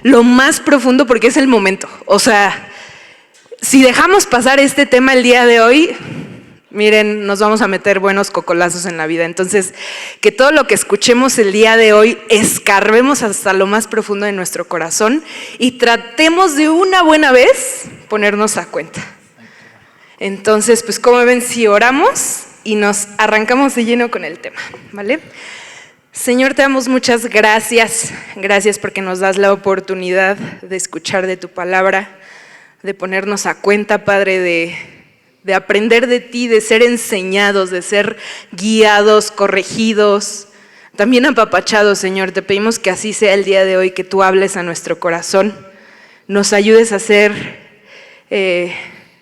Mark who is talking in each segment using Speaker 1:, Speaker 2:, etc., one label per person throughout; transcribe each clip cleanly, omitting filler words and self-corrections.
Speaker 1: lo más profundo porque es el momento. O sea, si dejamos pasar este tema el día de hoy, miren, nos vamos a meter buenos cocolazos en la vida. Entonces, que todo lo que escuchemos el día de hoy, escarbemos hasta lo más profundo de nuestro corazón y tratemos de una buena vez ponernos a cuenta. Entonces, pues como ven, si oramos y nos arrancamos de lleno con el tema, ¿vale? Señor, te damos muchas gracias. Gracias porque nos das la oportunidad de escuchar de tu palabra, de ponernos a cuenta, Padre, de aprender de ti, de ser enseñados, de ser guiados, corregidos, también apapachados, Señor. Te pedimos que así sea el día de hoy, que tú hables a nuestro corazón, nos ayudes a ser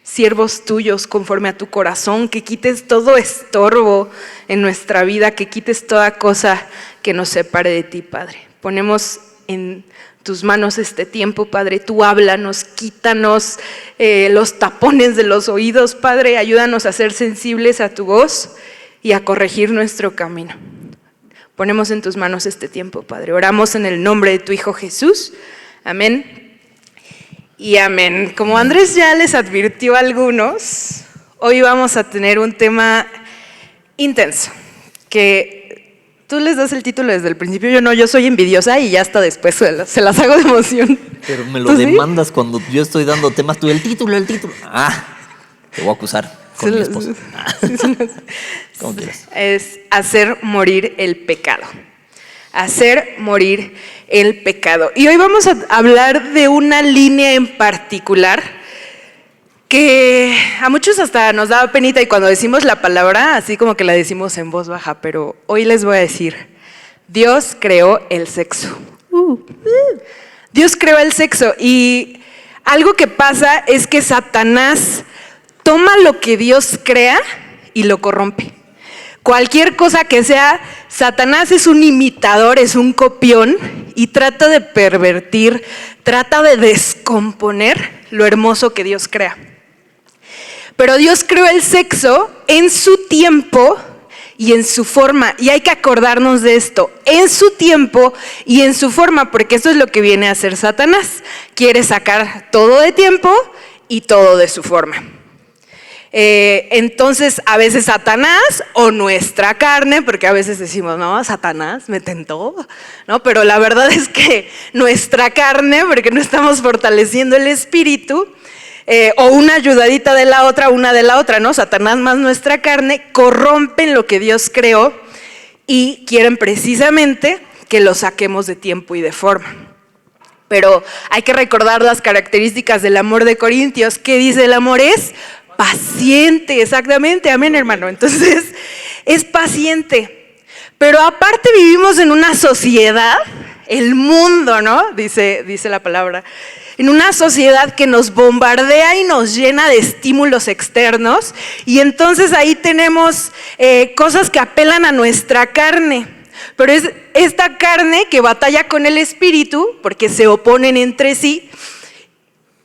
Speaker 1: siervos tuyos conforme a tu corazón, que quites todo estorbo en nuestra vida, que quites toda cosa que nos separe de ti, Padre. Ponemos en tus manos este tiempo, Padre. Tú háblanos, quítanos los tapones de los oídos, Padre. Ayúdanos a ser sensibles a tu voz y a corregir nuestro camino. Ponemos en tus manos este tiempo, Padre. Oramos en el nombre de tu Hijo Jesús. Amén y amén. Como Andrés ya les advirtió a algunos, hoy vamos a tener un tema intenso, que tú les das el título desde el principio. Yo no, yo soy envidiosa y ya hasta después se las hago de emoción.
Speaker 2: Pero me lo demandas ¿sí? Cuando yo estoy dando temas, tú el título. Te voy a acusar con mi esposa. ¿Cómo quieras?
Speaker 1: Es hacer morir el pecado. Hacer morir el pecado. Y hoy vamos a hablar de una línea en particular que a muchos hasta nos da penita y cuando decimos la palabra, así como que la decimos en voz baja, pero hoy les voy a decir, Dios creó el sexo. Dios creó el sexo y algo que pasa es que Satanás toma lo que Dios crea y lo corrompe. Cualquier cosa que sea, Satanás es un imitador, es un copión y trata de pervertir, trata de descomponer lo hermoso que Dios crea. Pero Dios creó el sexo en su tiempo y en su forma, y hay que acordarnos de esto, en su tiempo y en su forma, porque esto es lo que viene a hacer Satanás. Quiere sacar todo de tiempo y todo de su forma. Entonces a veces Satanás o nuestra carne, porque a veces decimos, no, Satanás me tentó, ¿no? Pero la verdad es que nuestra carne, porque no estamos fortaleciendo el espíritu, o una ayudadita de la otra, una de la otra, ¿no? Satanás más nuestra carne, corrompen lo que Dios creó y quieren precisamente que lo saquemos de tiempo y de forma. Pero hay que recordar las características del amor de Corintios. ¿Qué dice el amor? Es paciente, exactamente, amén, hermano. Entonces, es paciente. Pero aparte vivimos en una sociedad, el mundo, ¿no? Dice la palabra, en una sociedad que nos bombardea y nos llena de estímulos externos, y entonces ahí tenemos cosas que apelan a nuestra carne. Pero es esta carne que batalla con el espíritu, porque se oponen entre sí,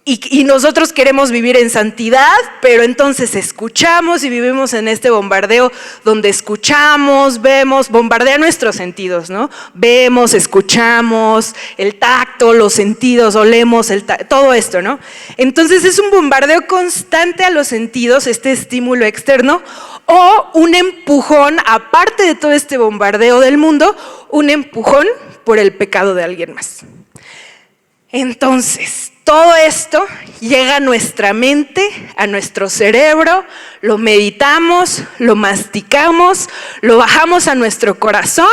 Speaker 1: y nosotros queremos vivir en santidad, pero entonces escuchamos y vivimos en este bombardeo donde escuchamos, vemos, bombardea nuestros sentidos, ¿no? Vemos, escuchamos, el tacto, los sentidos, olemos, todo esto, ¿no? Entonces es un bombardeo constante a los sentidos, este estímulo externo, o un empujón, aparte de todo este bombardeo del mundo, un empujón por el pecado de alguien más. Entonces, todo esto llega a nuestra mente, a nuestro cerebro, lo meditamos, lo masticamos, lo bajamos a nuestro corazón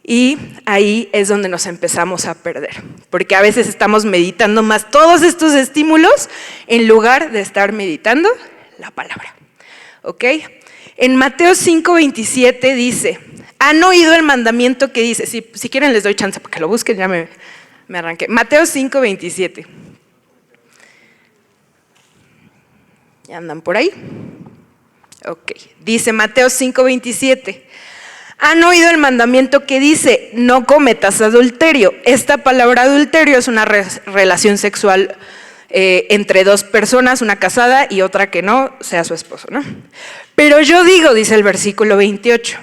Speaker 1: y ahí es donde nos empezamos a perder. Porque a veces estamos meditando más todos estos estímulos en lugar de estar meditando la palabra. ¿Ok? En Mateo 5:27 dice, ¿han oído el mandamiento que dice? Si quieren les doy chance para que lo busquen, ya me arranqué. Mateo 5:27. ¿Ya andan por ahí? Ok. Dice Mateo 5:27. ¿Han oído el mandamiento que dice, no cometas adulterio? Esta palabra adulterio es una relación sexual entre dos personas, una casada y otra que no sea su esposo, ¿no? Pero yo digo, dice el versículo 28,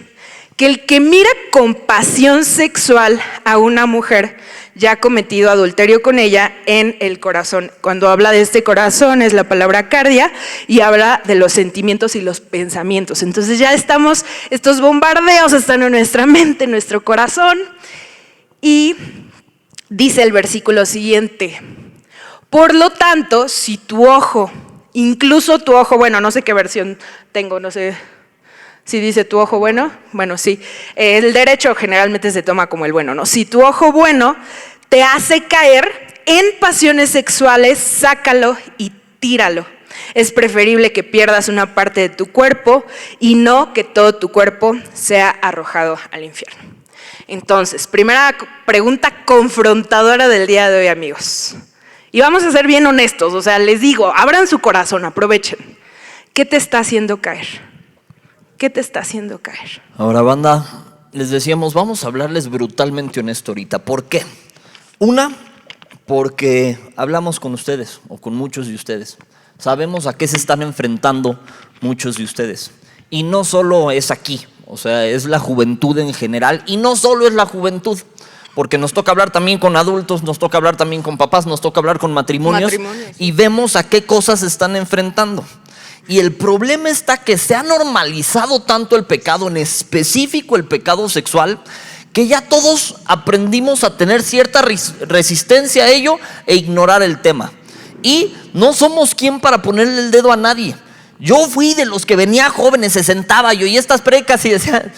Speaker 1: que el que mira con pasión sexual a una mujer ya cometido adulterio con ella en el corazón. Cuando habla de este corazón es la palabra cardia y habla de los sentimientos y los pensamientos. Entonces ya estos bombardeos están en nuestra mente, en nuestro corazón, y dice el versículo siguiente: por lo tanto, si tu ojo, incluso tu ojo bueno, no sé qué versión tengo, no sé si dice tu ojo bueno, sí, el derecho generalmente se toma como el bueno, ¿no? Si tu ojo bueno te hace caer en pasiones sexuales, sácalo y tíralo. Es preferible que pierdas una parte de tu cuerpo y no que todo tu cuerpo sea arrojado al infierno. Entonces, primera pregunta confrontadora del día de hoy, amigos. Y vamos a ser bien honestos, o sea, les digo, abran su corazón, aprovechen. ¿Qué te está haciendo caer? ¿Qué te está haciendo caer?
Speaker 2: Ahora, banda, les decíamos, vamos a hablarles brutalmente honesto ahorita. ¿Por qué? Una, porque hablamos con ustedes o con muchos de ustedes. Sabemos a qué se están enfrentando muchos de ustedes. Y no solo es aquí, o sea, es la juventud en general. Y no solo es la juventud, porque nos toca hablar también con adultos, nos toca hablar también con papás, nos toca hablar con matrimonios. Y vemos a qué cosas se están enfrentando. Y el problema está que se ha normalizado tanto el pecado, en específico el pecado sexual, que ya todos aprendimos a tener cierta resistencia a ello e ignorar el tema. Y no somos quien para ponerle el dedo a nadie. Yo fui de los que venía jóvenes, se sentaba yo y estas precas y decía,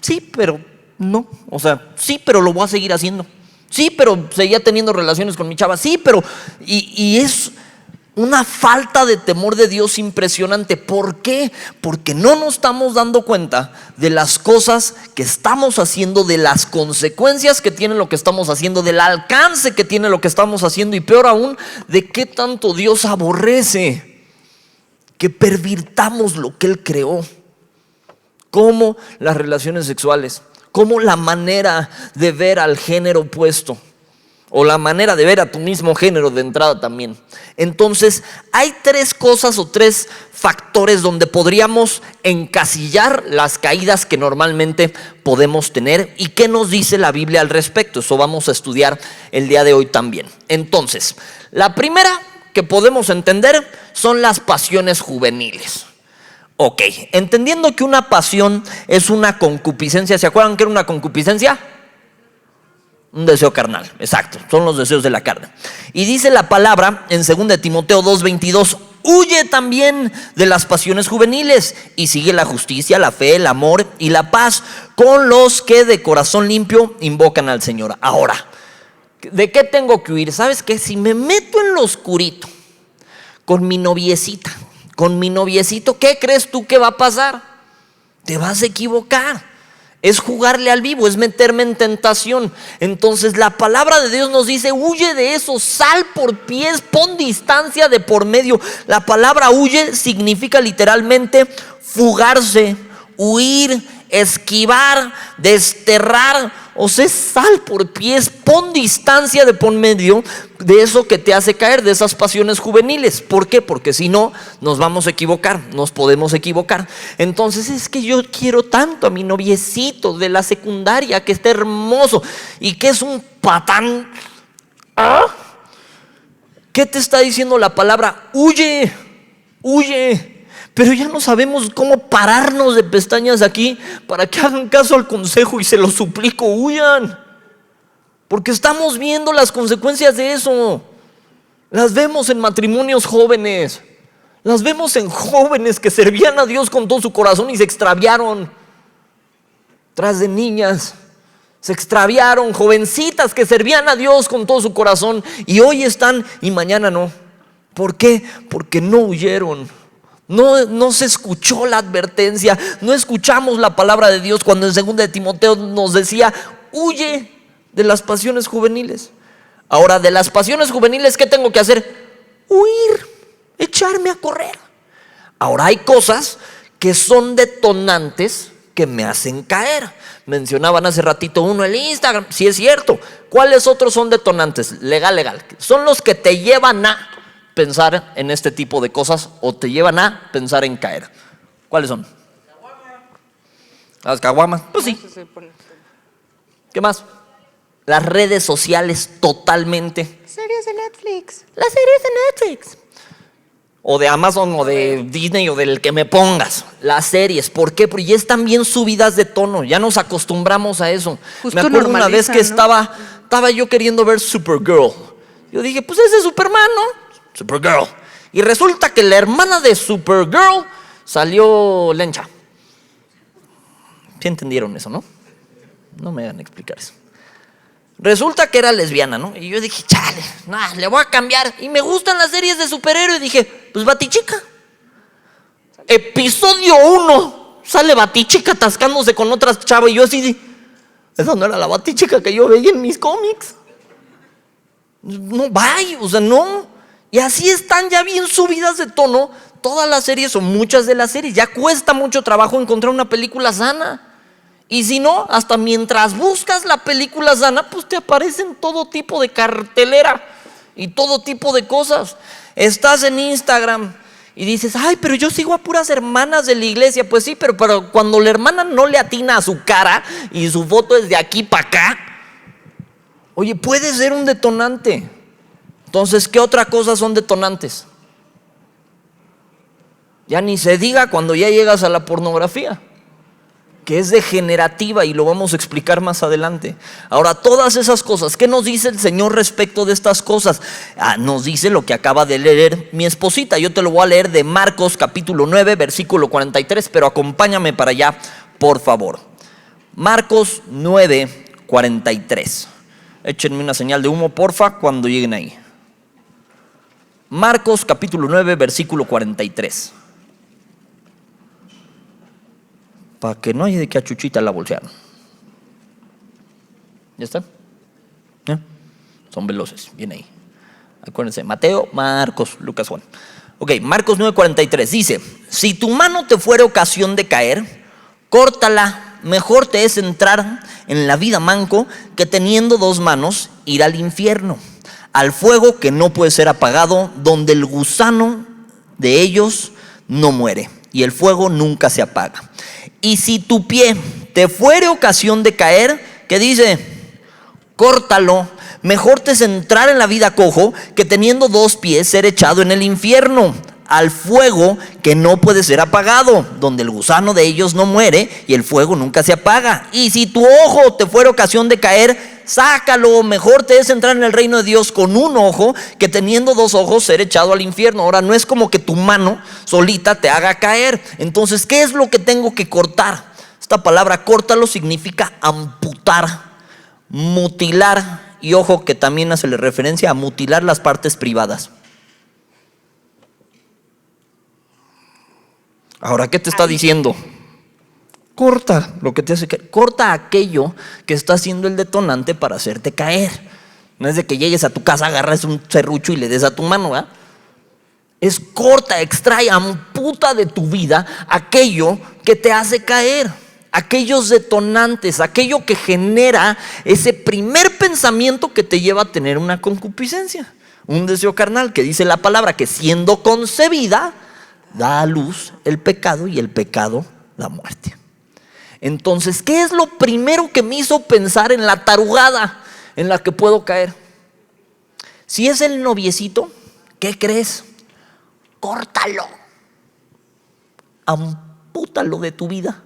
Speaker 2: sí, pero no, o sea, sí, pero lo voy a seguir haciendo. Sí, pero seguía teniendo relaciones con mi chava. Sí, pero y es una falta de temor de Dios impresionante. ¿Por qué? Porque no nos estamos dando cuenta de las cosas que estamos haciendo, de las consecuencias que tiene lo que estamos haciendo, del alcance que tiene lo que estamos haciendo, y peor aún, de qué tanto Dios aborrece que pervirtamos lo que Él creó. Como las relaciones sexuales, como la manera de ver al género opuesto, o la manera de ver a tu mismo género de entrada también. Entonces hay tres cosas o tres factores donde podríamos encasillar las caídas que normalmente podemos tener. ¿Y qué nos dice la Biblia al respecto? Eso vamos a estudiar el día de hoy también. Entonces, la primera que podemos entender son las pasiones juveniles. Ok, entendiendo que una pasión es una concupiscencia. ¿Se acuerdan qué era una concupiscencia? Un deseo carnal, exacto, son los deseos de la carne. Y dice la palabra en 2 Timoteo 2:22: huye también de las pasiones juveniles y sigue la justicia, la fe, el amor y la paz con los que de corazón limpio invocan al Señor. Ahora, ¿de qué tengo que huir? ¿Sabes qué? Si me meto en lo oscurito con mi noviecita, con mi noviecito, ¿qué crees tú que va a pasar? Te vas a equivocar. Es jugarle al vivo, es meterme en tentación. Entonces la palabra de Dios nos dice: huye de eso, sal por pies, pon distancia de por medio. La palabra huye significa literalmente fugarse, huir, esquivar, desterrar. O sea, sal por pies, pon distancia de por medio de eso que te hace caer, de esas pasiones juveniles. ¿Por qué? Porque si no, nos vamos a equivocar, nos podemos equivocar. Entonces, es que yo quiero tanto a mi noviecito de la secundaria, que está hermoso y que es un patán. ¿Ah? ¿Qué te está diciendo la palabra? Huye, huye. Pero ya no sabemos cómo pararnos de pestañas aquí para que hagan caso al consejo, y se los suplico, huyan. Porque estamos viendo las consecuencias de eso. Las vemos en matrimonios jóvenes. Las vemos en jóvenes que servían a Dios con todo su corazón y se extraviaron. Tras de niñas, se extraviaron. Jovencitas que servían a Dios con todo su corazón y hoy están y mañana no. ¿Por qué? Porque no huyeron. No se escuchó la advertencia, no escuchamos la palabra de Dios cuando en 2 Timoteo nos decía: huye de las pasiones juveniles. Ahora, de las pasiones juveniles, ¿qué tengo que hacer? Huir, echarme a correr. Ahora, hay cosas que son detonantes que me hacen caer. Mencionaban hace ratito uno, el Instagram. Sí, es cierto. ¿Cuáles otros son detonantes? Legal. Son los que te llevan a pensar en este tipo de cosas o te llevan a pensar en caer. ¿Cuáles son? Las caguamas. Pues sí. ¿Qué más? las redes sociales totalmente.
Speaker 1: Series de Netflix.
Speaker 2: Las series de Netflix. O de Amazon, o de Disney, o del que me pongas. Las series. ¿Por qué? Porque ya están bien subidas de tono. Ya nos acostumbramos a eso.
Speaker 1: Justo
Speaker 2: me acuerdo una vez que
Speaker 1: ¿no?
Speaker 2: estaba yo queriendo ver Supergirl. Yo dije, pues ese es Superman, ¿no? Supergirl. Y resulta que la hermana de Supergirl salió lencha. ¿Sí entendieron eso, no? No me hagan explicar eso. Resulta que era lesbiana, ¿no? Y yo dije, chale, le voy a cambiar. Y me gustan las series de superhéroes. Dije, pues Batichica. Episodio 1. Sale Batichica atascándose con otras chavas. Y yo así, esa no era la Batichica que yo veía en mis cómics. No, bye, o sea, no. Y así están ya bien subidas de tono todas las series o muchas de las series. Ya cuesta mucho trabajo encontrar una película sana. Y si no, hasta mientras buscas la película sana, pues te aparecen todo tipo de cartelera y todo tipo de cosas. Estás en Instagram y dices, ay, pero yo sigo a puras hermanas de la iglesia. Pues sí, pero cuando la hermana no le atina a su cara y su foto es de aquí para acá, oye, puede ser un detonante. Entonces, ¿qué otra cosa son detonantes? Ya ni se diga cuando ya llegas a la pornografía, que es degenerativa, y lo vamos a explicar más adelante. Ahora, todas esas cosas, ¿qué nos dice el Señor respecto de estas cosas? Nos dice lo que acaba de leer mi esposita. Yo te lo voy a leer de Marcos capítulo 9, versículo 43, pero acompáñame para allá, por favor. Marcos 9, 43. Échenme una señal de humo, porfa, cuando lleguen ahí. Marcos capítulo 9, versículo 43. Para que no haya de que a Chuchita la bolsearon. ¿Ya está? ¿Ya? Son veloces, bien ahí. Acuérdense, Mateo, Marcos, Lucas, Juan. Ok, Marcos 9:43 dice, si tu mano te fuera ocasión de caer, córtala. Mejor te es entrar en la vida manco que teniendo dos manos ir al infierno, al fuego que no puede ser apagado, donde el gusano de ellos no muere y el fuego nunca se apaga. Y si tu pie te fuere ocasión de caer, ¿qué dice? Córtalo. Mejor te es entrar en la vida cojo que teniendo dos pies ser echado en el infierno, al fuego que no puede ser apagado, donde el gusano de ellos no muere y el fuego nunca se apaga. Y si tu ojo te fuera ocasión de caer, sácalo. Mejor te es entrar en el reino de Dios con un ojo que teniendo dos ojos ser echado al infierno. Ahora, no es como que tu mano solita te haga caer. Entonces, ¿qué es lo que tengo que cortar? Esta palabra córtalo significa amputar, mutilar, y ojo que también hace referencia a mutilar las partes privadas. Ahora, ¿qué te está diciendo? Corta lo que te hace caer. Corta aquello que está haciendo el detonante para hacerte caer. No es de que llegues a tu casa, agarras un serrucho y le des a tu mano, ¿verdad? Es corta, extrae, amputa de tu vida aquello que te hace caer. Aquellos detonantes, aquello que genera ese primer pensamiento que te lleva a tener una concupiscencia, un deseo carnal, que dice la palabra que siendo concebida da a luz el pecado y el pecado la muerte. Entonces, ¿qué es lo primero que me hizo pensar en la tarugada en la que puedo caer? Si es el noviecito, ¿qué crees? Córtalo, ampútalo de tu vida.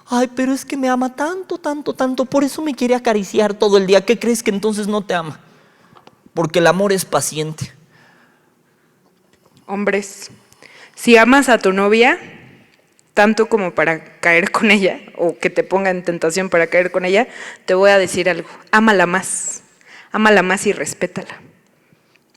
Speaker 2: Ay, pero es que me ama tanto, tanto, tanto, por eso me quiere acariciar todo el día. ¿Qué crees? Que entonces no te ama, porque el amor es paciente.
Speaker 1: Hombres, si amas a tu novia tanto como para caer con ella, o que te ponga en tentación para caer con ella, te voy a decir algo: ámala más y respétala.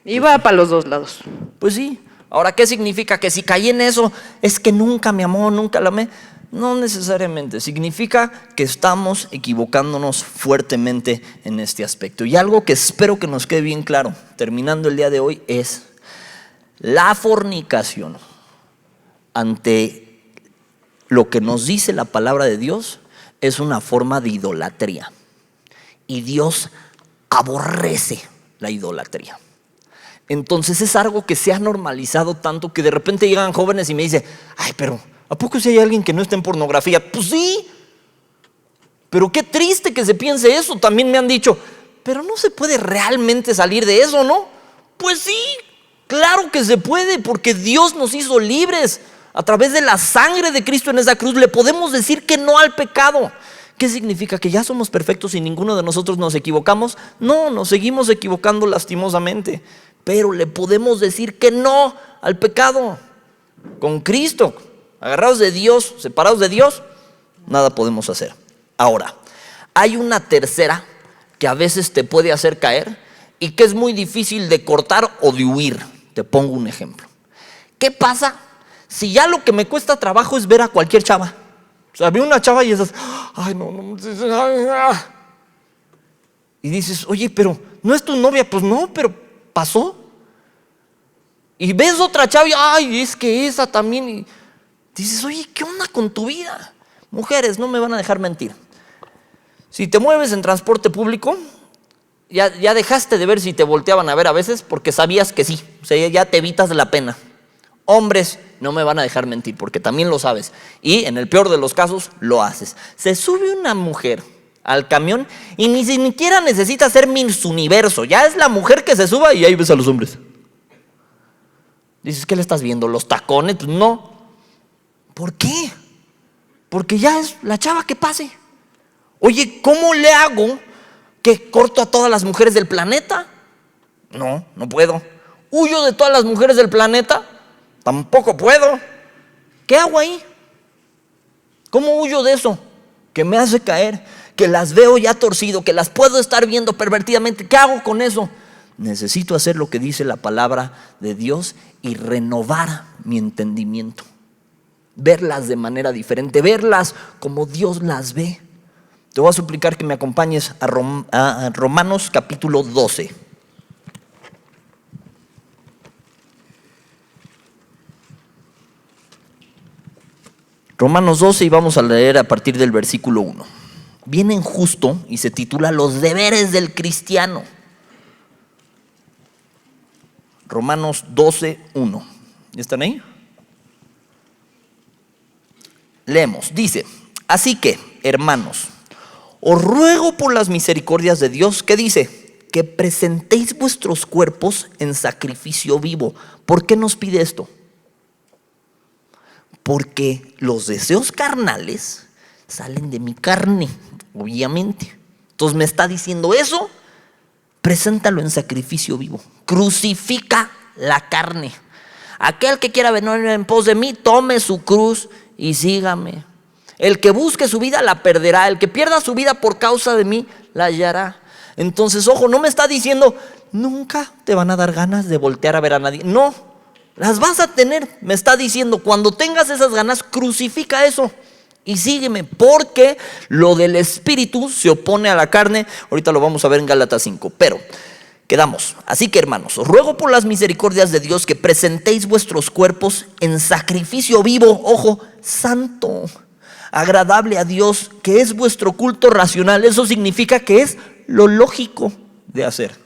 Speaker 1: Y va para los dos lados.
Speaker 2: Pues sí. Ahora, ¿qué significa? Que si caí en eso es que nunca me amó, nunca la amé. No necesariamente. Significa que estamos equivocándonos fuertemente en este aspecto. Y algo que espero que nos quede bien claro, terminando el día de hoy, es la fornicación, ante lo que nos dice la palabra de Dios, es una forma de idolatría. Y Dios aborrece la idolatría. Entonces es algo que se ha normalizado tanto que de repente llegan jóvenes y me dicen, ay, pero ¿a poco si hay alguien que no está en pornografía? Pues sí. Pero qué triste que se piense eso. También me han dicho, pero no se puede realmente salir de eso, ¿no? Pues sí, claro que se puede, porque Dios nos hizo libres. A través de la sangre de Cristo en esa cruz le podemos decir que no al pecado. ¿Qué significa? ¿Que ya somos perfectos y ninguno de nosotros nos equivocamos? No, nos seguimos equivocando lastimosamente, pero le podemos decir que no al pecado. Con Cristo, agarrados de Dios, separados de Dios, nada podemos hacer. Ahora, hay una tercera que a veces te puede hacer caer y que es muy difícil de cortar o de huir. Te pongo un ejemplo. ¿Qué pasa si ya lo que me cuesta trabajo es ver a cualquier chava? O sea, veo una chava y esas, ay, no. Y dices, oye, pero ¿no es tu novia? Pues no, pero pasó. Y ves otra chava y, ay, es que esa también. Y dices, oye, ¿qué onda con tu vida? Mujeres, no me van a dejar mentir. Si te mueves en transporte público, ya dejaste de ver si te volteaban a ver a veces porque sabías que sí. O sea, ya te evitas la pena. Hombres, no me van a dejar mentir porque también lo sabes. Y en el peor de los casos, lo haces. Se sube una mujer al camión y ni siquiera necesita ser Miss Universo. Ya es la mujer que se suba y ahí ves a los hombres. Dices, ¿qué le estás viendo? ¿Los tacones? Pues no. ¿Por qué? Porque ya es la chava que pase. Oye, ¿cómo le hago que corto a todas las mujeres del planeta? No puedo. ¿Huyo de todas las mujeres del planeta? Tampoco puedo. ¿Qué hago ahí? ¿Cómo huyo de eso? Que me hace caer, que las veo ya torcido, que las puedo estar viendo pervertidamente. ¿Qué hago con eso? Necesito hacer lo que dice la palabra de Dios y renovar mi entendimiento. Verlas de manera diferente, verlas como Dios las ve. Te voy a suplicar que me acompañes a Romanos capítulo 12. Romanos 12 y vamos a leer a partir del versículo 1. Viene en justo y se titula Los deberes del cristiano. Romanos 12, 1. ¿Están ahí? Leemos, dice, así que, hermanos, os ruego por las misericordias de Dios, ¿qué dice? Que presentéis vuestros cuerpos en sacrificio vivo. ¿Por qué nos pide esto? Porque los deseos carnales salen de mi carne, obviamente. Entonces me está diciendo eso, preséntalo en sacrificio vivo. Crucifica la carne. Aquel que quiera venir en pos de mí, tome su cruz y sígame. El que busque su vida la perderá. El que pierda su vida por causa de mí la hallará. Entonces, ojo, no me está diciendo nunca te van a dar ganas de voltear a ver a nadie. No, las vas a tener. Me está diciendo cuando tengas esas ganas, crucifica eso y sígueme, porque lo del espíritu se opone a la carne. Ahorita lo vamos a ver en Gálatas 5, pero quedamos. Así que, hermanos, os ruego por las misericordias de Dios que presentéis vuestros cuerpos en sacrificio vivo, ojo, santo, agradable a Dios, que es vuestro culto racional. Eso significa que es lo lógico de hacer.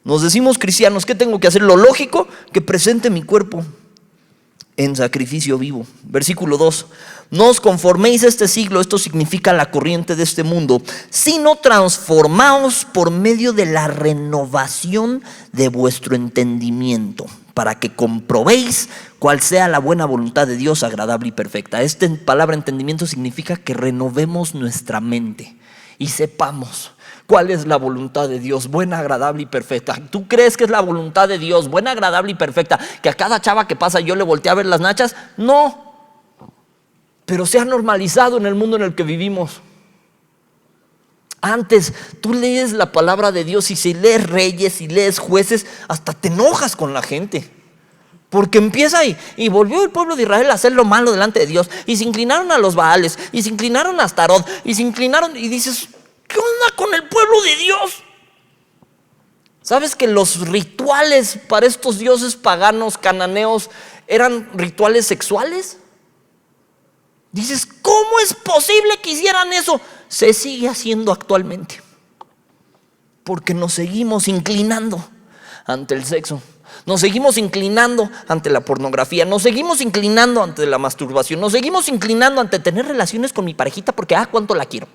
Speaker 2: Nos decimos cristianos, ¿qué tengo que hacer? Lo lógico, que presente mi cuerpo en sacrificio vivo. Versículo 2. No os conforméis a este siglo, esto significa la corriente de este mundo, sino transformaos por medio de la renovación de vuestro entendimiento, para que comprobéis cuál sea la buena voluntad de Dios, agradable y perfecta. Esta palabra entendimiento significa que renovemos nuestra mente y sepamos cuál es la voluntad de Dios, buena, agradable y perfecta. ¿Tú crees que es la voluntad de Dios, buena, agradable y perfecta, que a cada chava que pasa yo le voltee a ver las nachas? No, pero se ha normalizado en el mundo en el que vivimos. Antes tú lees la palabra de Dios y si lees Reyes y lees Jueces, hasta te enojas con la gente, porque empieza y volvió el pueblo de Israel a hacer lo malo delante de Dios, y se inclinaron a los Baales, y se inclinaron a Astarot, y se inclinaron, y dices, ¿qué onda con el pueblo de Dios? ¿Sabes que los rituales para estos dioses paganos, cananeos, eran rituales sexuales? Dices, ¿cómo es posible que hicieran eso? Se sigue haciendo actualmente, porque nos seguimos inclinando ante el sexo. Nos seguimos inclinando ante la pornografía, nos seguimos inclinando ante la masturbación, nos seguimos inclinando ante tener relaciones con mi parejita porque, cuánto la quiero.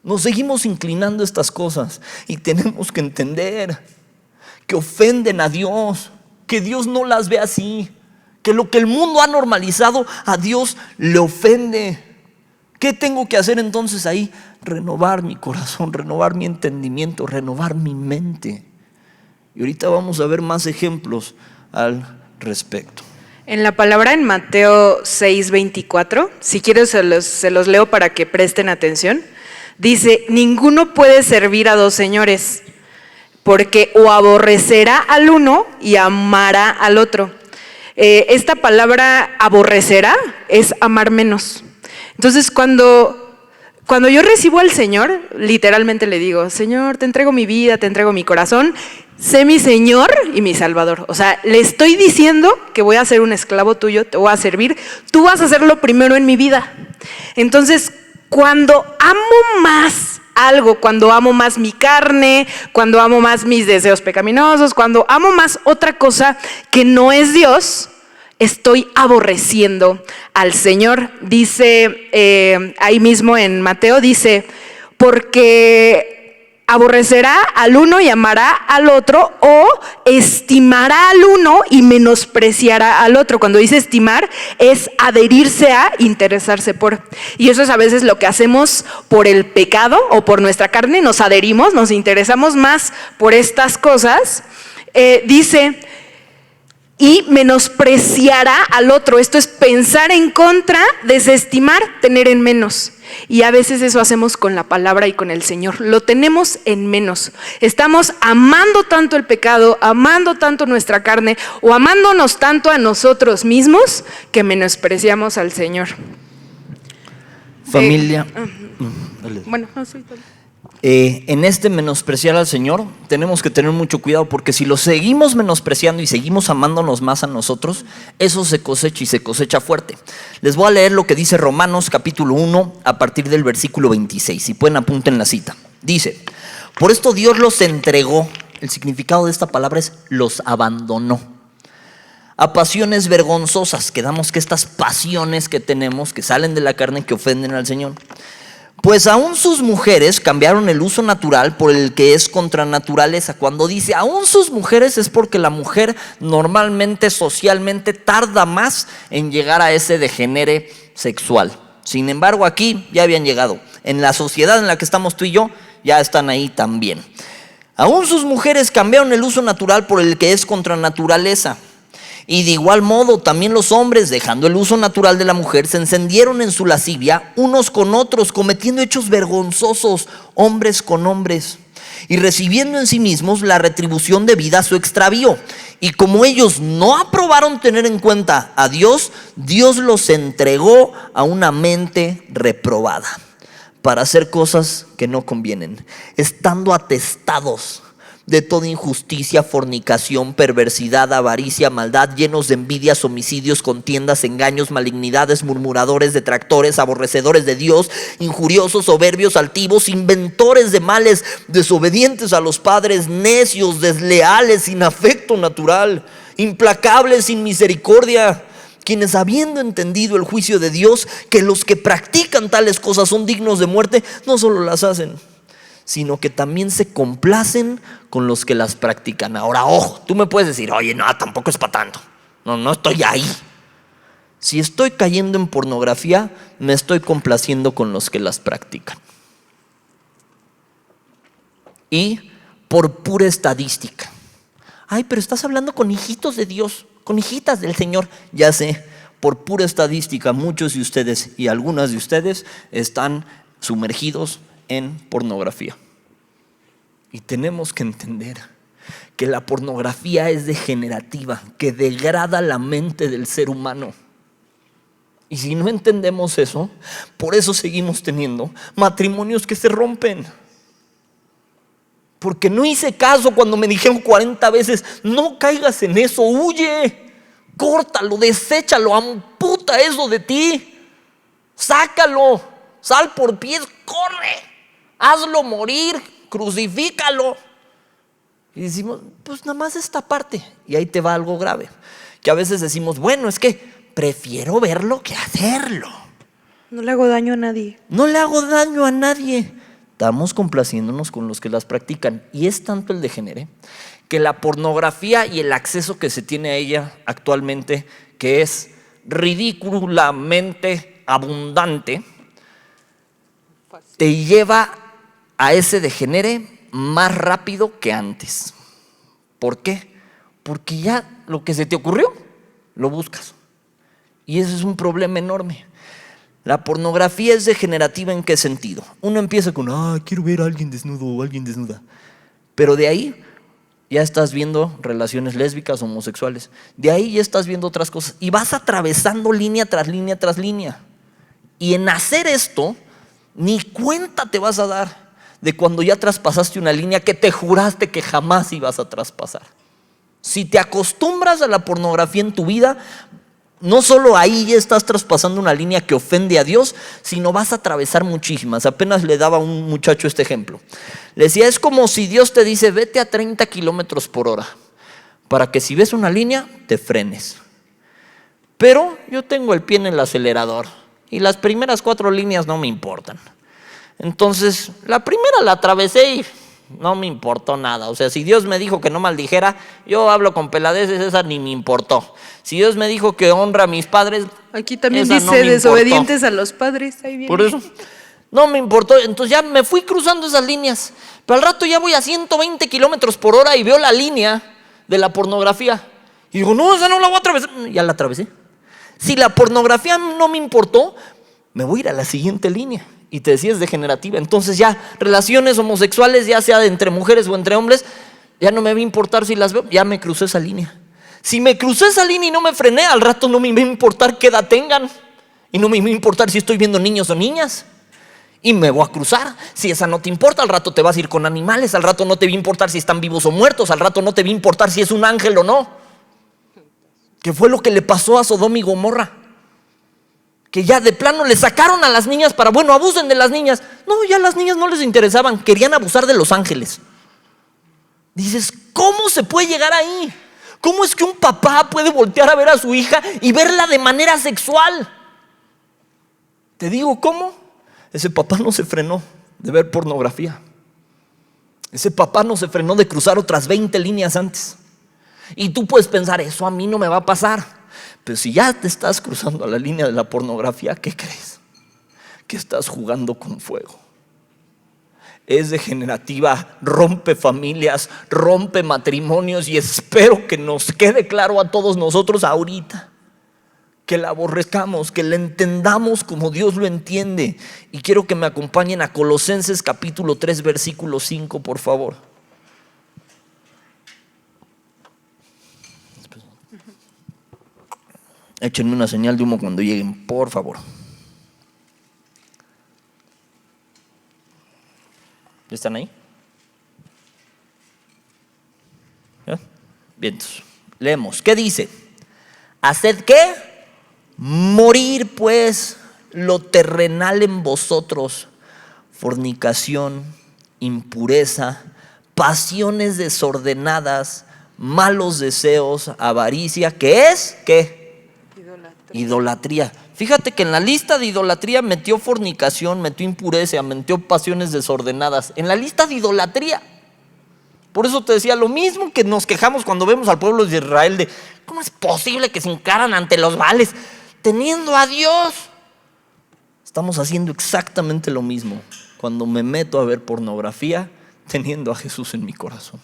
Speaker 2: Nos seguimos inclinando a estas cosas y tenemos que entender que ofenden a Dios, que Dios no las ve así, que lo que el mundo ha normalizado a Dios le ofende. ¿Qué tengo que hacer entonces ahí? Renovar mi corazón, renovar mi entendimiento, renovar mi mente. Y ahorita vamos a ver más ejemplos al respecto.
Speaker 1: En la palabra en Mateo 6:24, si quiero se los leo para que presten atención. Dice: ninguno puede servir a dos señores, porque o aborrecerá al uno y amará al otro. Esta palabra aborrecerá es amar menos. Entonces cuando yo recibo al Señor, literalmente le digo: Señor, te entrego mi vida, te entrego mi corazón, sé mi Señor y mi Salvador. O sea, le estoy diciendo que voy a ser un esclavo tuyo, te voy a servir, tú vas a ser lo primero en mi vida. Entonces, cuando amo más algo, cuando amo más mi carne, cuando amo más mis deseos pecaminosos, cuando amo más otra cosa que no es Dios, estoy aborreciendo al Señor. Dice ahí mismo en Mateo, dice: porque aborrecerá al uno y amará al otro, o estimará al uno y menospreciará al otro. Cuando dice estimar, es adherirse a, interesarse por. Y eso es a veces lo que hacemos por el pecado o por nuestra carne, nos adherimos, nos interesamos más por estas cosas. Dice: y menospreciará al otro. Esto es pensar en contra, desestimar, tener en menos. Y a veces eso hacemos con la palabra y con el Señor. Lo tenemos en menos. Estamos amando tanto el pecado, amando tanto nuestra carne, o amándonos tanto a nosotros mismos, que menospreciamos al Señor.
Speaker 2: Familia.
Speaker 1: Bueno, no sé.
Speaker 2: En este menospreciar al Señor tenemos que tener mucho cuidado, porque si lo seguimos menospreciando y seguimos amándonos más a nosotros, eso se cosecha, y se cosecha fuerte. Les voy a leer lo que dice Romanos capítulo 1 a partir del versículo 26. Si pueden, apunten la cita. Dice: por esto Dios los entregó. El significado de esta palabra es los abandonó a pasiones vergonzosas. Quedamos que estas pasiones que tenemos, que salen de la carne, que ofenden al Señor. Pues aún sus mujeres cambiaron el uso natural por el que es contra naturaleza. Cuando dice aún sus mujeres, es porque la mujer normalmente, socialmente, tarda más en llegar a ese degenere sexual. Sin embargo, aquí ya habían llegado. En la sociedad en la que estamos tú y yo, ya están ahí también. Aún sus mujeres cambiaron el uso natural por el que es contra naturaleza. Y de igual modo también los hombres, dejando el uso natural de la mujer, se encendieron en su lascivia unos con otros, cometiendo hechos vergonzosos, hombres con hombres, y recibiendo en sí mismos la retribución debida a su extravío. Y como ellos no aprobaron tener en cuenta a Dios, Dios los entregó a una mente reprobada para hacer cosas que no convienen, estando atestados de toda injusticia, fornicación, perversidad, avaricia, maldad, llenos de envidias, homicidios, contiendas, engaños, malignidades, murmuradores, detractores, aborrecedores de Dios, injuriosos, soberbios, altivos, inventores de males, desobedientes a los padres, necios, desleales, sin afecto natural, implacables, sin misericordia, quienes, habiendo entendido el juicio de Dios, que los que practican tales cosas son dignos de muerte, no solo las hacen, sino que también se complacen con los que las practican. Ahora, ojo, tú me puedes decir: oye, no, tampoco es para tanto. No estoy ahí. Si estoy cayendo en pornografía, me estoy complaciendo con los que las practican. Y por pura estadística. Ay, pero estás hablando con hijitos de Dios, con hijitas del Señor. Ya sé, por pura estadística, muchos de ustedes y algunas de ustedes están sumergidos en pornografía. Y tenemos que entender que la pornografía es degenerativa, que degrada la mente del ser humano. Y si no entendemos eso, por eso seguimos teniendo matrimonios que se rompen. Porque no hice caso cuando me dijeron 40 veces: no caigas en eso, huye, córtalo, deséchalo, amputa eso de ti, sácalo, sal por pies, corre, hazlo morir, crucifícalo. Y decimos, pues nada más esta parte. Y ahí te va algo grave. Que a veces decimos, bueno, es que prefiero verlo que hacerlo.
Speaker 1: No le hago daño a nadie.
Speaker 2: No le hago daño a nadie. Estamos complaciéndonos con los que las practican. Y es tanto el degenere que la pornografía y el acceso que se tiene a ella actualmente, que es ridículamente abundante, te lleva a ese degenere más rápido que antes. ¿Por qué? Porque ya lo que se te ocurrió, lo buscas. Y ese es un problema enorme. La pornografía es degenerativa. ¿En qué sentido? Uno empieza con, quiero ver a alguien desnudo o alguien desnuda. Pero de ahí ya estás viendo relaciones lésbicas, homosexuales. De ahí ya estás viendo otras cosas. Y vas atravesando línea tras línea tras línea. Y en hacer esto, ni cuenta te vas a dar de cuando ya traspasaste una línea que te juraste que jamás ibas a traspasar. Si te acostumbras a la pornografía en tu vida, no solo ahí ya estás traspasando una línea que ofende a Dios, sino vas a atravesar muchísimas. Apenas le daba a un muchacho este ejemplo. Le decía, es como si Dios te dice, vete a 30 kilómetros por hora, para que si ves una línea, te frenes. Pero yo tengo el pie en el acelerador y las primeras 4 líneas no me importan. Entonces, la primera la atravesé y no me importó nada. O sea, si Dios me dijo que no maldijera, yo hablo con peladeces, esa ni me importó. Si Dios me dijo que honra a mis padres,
Speaker 1: aquí también
Speaker 2: esa
Speaker 1: dice
Speaker 2: no me
Speaker 1: desobedientes
Speaker 2: importó.
Speaker 1: a los padres. Ahí viene.
Speaker 2: Por eso, no me importó. Entonces ya me fui cruzando esas líneas. Pero al rato ya voy a 120 kilómetros por hora y veo la línea de la pornografía. Y digo, no, esa no la voy a atravesar. Ya la atravesé. Si la pornografía no me importó, me voy a ir a la siguiente línea. Y te decía, es degenerativa. Entonces ya relaciones homosexuales, ya sea entre mujeres o entre hombres, ya no me va a importar si las veo, ya me crucé esa línea. Si me crucé esa línea y no me frené, al rato no me va a importar qué edad tengan. Y no me va a importar si estoy viendo niños o niñas. Y me voy a cruzar. Si esa no te importa, al rato te vas a ir con animales. Al rato no te va a importar si están vivos o muertos. Al rato no te va a importar si es un ángel o no. ¿Qué fue lo que le pasó a Sodoma y Gomorra? Que ya de plano le sacaron a las niñas para, bueno, abusen de las niñas. No, ya las niñas no les interesaban, querían abusar de los ángeles. Dices, ¿cómo se puede llegar ahí? ¿Cómo es que un papá puede voltear a ver a su hija y verla de manera sexual? Te digo, ¿cómo? Ese papá no se frenó de ver pornografía. Ese papá no se frenó de cruzar otras 20 líneas antes. Y tú puedes pensar, eso a mí no me va a pasar. Pero si ya te estás cruzando a la línea de la pornografía, ¿qué crees? Que estás jugando con fuego. Es degenerativa, rompe familias, rompe matrimonios y espero que nos quede claro a todos nosotros ahorita. Que la aborrezcamos, que la entendamos como Dios lo entiende. Y quiero que me acompañen a Colosenses capítulo 3, versículo 5, por favor. Échenme una señal de humo cuando lleguen, por favor. ¿Están ahí? ¿Ya? Bien, entonces, leemos. ¿Qué dice? ¿Haced qué? Morir pues lo terrenal en vosotros: fornicación, impureza, pasiones desordenadas, malos deseos, avaricia. ¿Qué es? ¿Qué? Idolatría. Fíjate que en la lista de idolatría metió fornicación, metió impureza, metió pasiones desordenadas. En la lista de idolatría. Por eso te decía, lo mismo que nos quejamos cuando vemos al pueblo de Israel de ¿cómo es posible que se encaran ante los Baales teniendo a Dios? Estamos haciendo exactamente lo mismo cuando me meto a ver pornografía teniendo a Jesús en mi corazón.